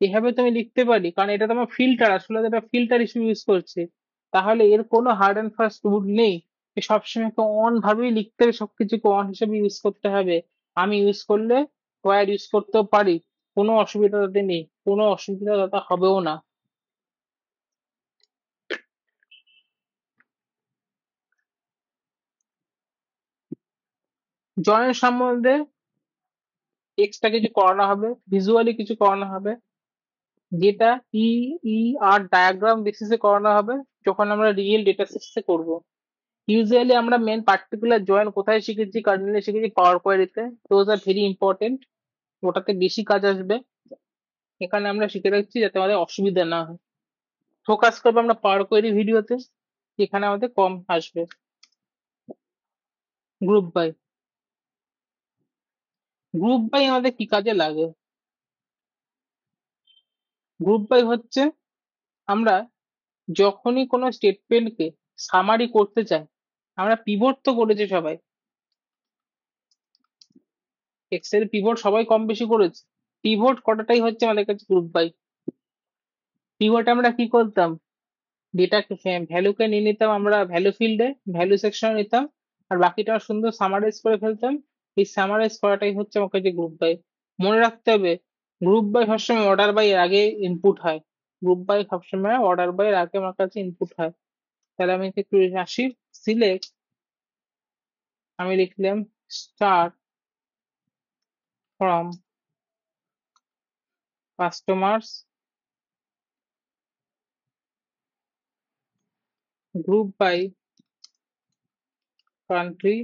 এভাবে তো আমি লিখতে পারি, কারণ এটা তো আমার ফিল্টার, আসলে তো এটা ফিল্টার হিসেবে ইউজ করছে। তাহলে এর কোনো হার্ড অ্যান্ড ফাস্ট রুল নেই যে সবসময় অন ভাবেই লিখতে হবে, সবকিছুকে অন হিসেবে ইউজ করতে হবে। আমি ইউজ করলে ওয়্যার ইউজ করতেও পারি, কোনো অসুবিধা তাতে নেই, কোনো অসুবিধা তাতে হবেও না। জয়েন সম্বন্ধে এক্সট্রা কিছু করানো হবে, ভিজুয়ালি কিছু করানো হবে, যেটা ই ই আর ডায়াগ্রাম বেসিসে করানো হবে যখন আমরা রিয়েল ডেটা সেটসে করবো। ইউজুয়ালি আমরা মেন পার্টিকুলার জয়েন কোথায় শিখেছি, কার্নেলে শিখেছি, পাওয়ার কোয়ারিতে। দোজ আর ভেরি ইম্পর্টেন্ট, ওটাতে বেশি কাজ আসবে। এখানে আমরা শিখে রাখছি যাতে আমাদের অসুবিধা না হয়। ফোকাস করবো আমরা পাওয়ার কোয়ারি ভিডিওতে, এখানে আমাদের কম আসবে। গ্রুপ বাই, গ্রুপ বাই আমাদের কি কাজে লাগে? গ্রুপ বাই হচ্ছে আমরা যখনই কোনো স্টেটমেন্টকে সামারি করতে চাই, আমরা পিভট তো করেছি সবাই, এক্সেল পিভট সবাই কম বেশি করেছে। পিভট করাটাই হচ্ছে আমাদের কাছে গ্রুপ বাই। পিভট আমরা কি করতাম, ডেটা ভ্যালুকে নিয়ে নিতাম আমরা ভ্যালু ফিল্ডে, ভ্যালু সেকশনে নিতাম, আর বাকিটা সুন্দর সামারাইজ করে ফেলতাম। এই সামারাইজ করাটাই হচ্ছে আমার কাছে গ্রুপ বাই। মনে রাখতে হবে, গ্রুপ বাই সবসময় অর্ডার বাই এর আগে ইনপুট হয়। গ্রুপ বাই সবসময় অর্ডার বাই এর আগে আমার কাছে ইনপুট হয়। তাহলে আমি একটু আসি, সিলেক্ট, আমি লিখলাম star from customers group by country,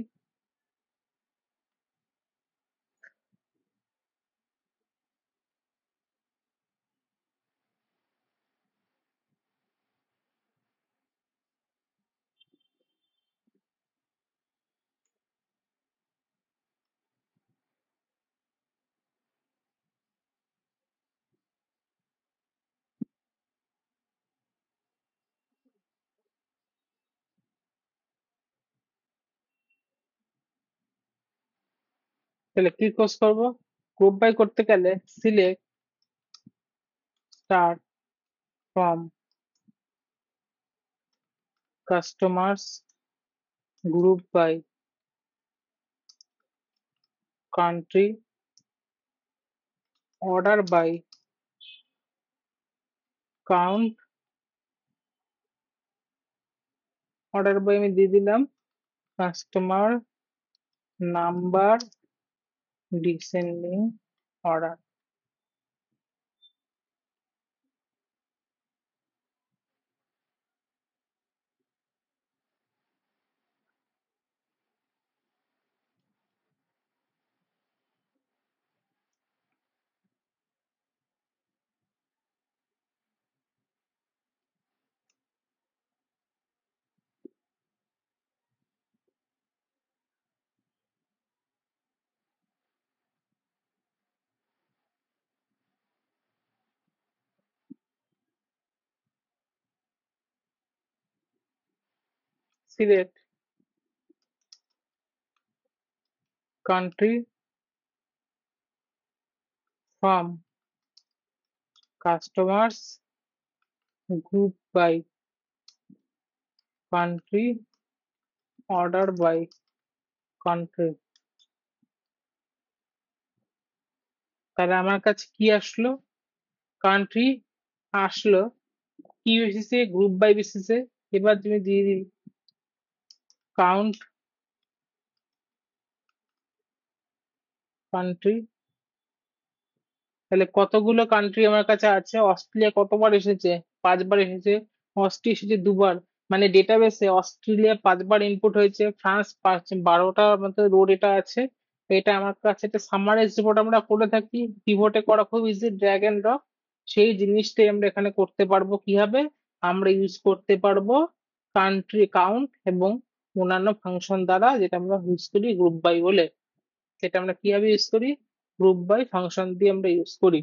তাহলে কি কোর্স করবো? গ্রুপ বাই করতে গেলে select star from customers group by country, order by count, order by আমি দিয়ে দিলাম customer number descending order. Select country from customers group by country, order by country. তাহলে আমার কাছে কি আসলো? কান্ট্রি আসলো কি বেসিসে? গ্রুপ বাই বেসিসে। এবার তুমি দিয়ে দিই কাউন্ট কান্ট্রি, তাহলে কতগুলো কান্ট্রি আমার কাছে আছে? অস্ট্রেলিয়া কতবার এসেছে? 5 বার এসেছে। অস্ট্রিয়া এসেছে 2 বার। মানে ডেটাবেসে অস্ট্রেলিয়া 5 বার ইনপুট হয়েছে, ফ্রান্স 12টা মতো রো ডেটা আছে। তো এটা আমার কাছে একটা সামারাইজ রিপোর্ট আমরা করে থাকি, পিভটে করা খুব ইজি, ড্র্যাগ এন্ড ড্রপ। সেই জিনিসটাই আমরা এখানে করতে পারবো কিভাবে? আমরা ইউজ করতে পারবো কান্ট্রি কাউন্ট এবং অন্যান্য ফাংশন দ্বারা, যেটা আমরা ইউজ করি গ্রুপ বাই বলে। সেটা আমরা কিভাবে ইউজ করি? গ্রুপ বাই ফাংশন দিয়ে আমরা ইউজ করি।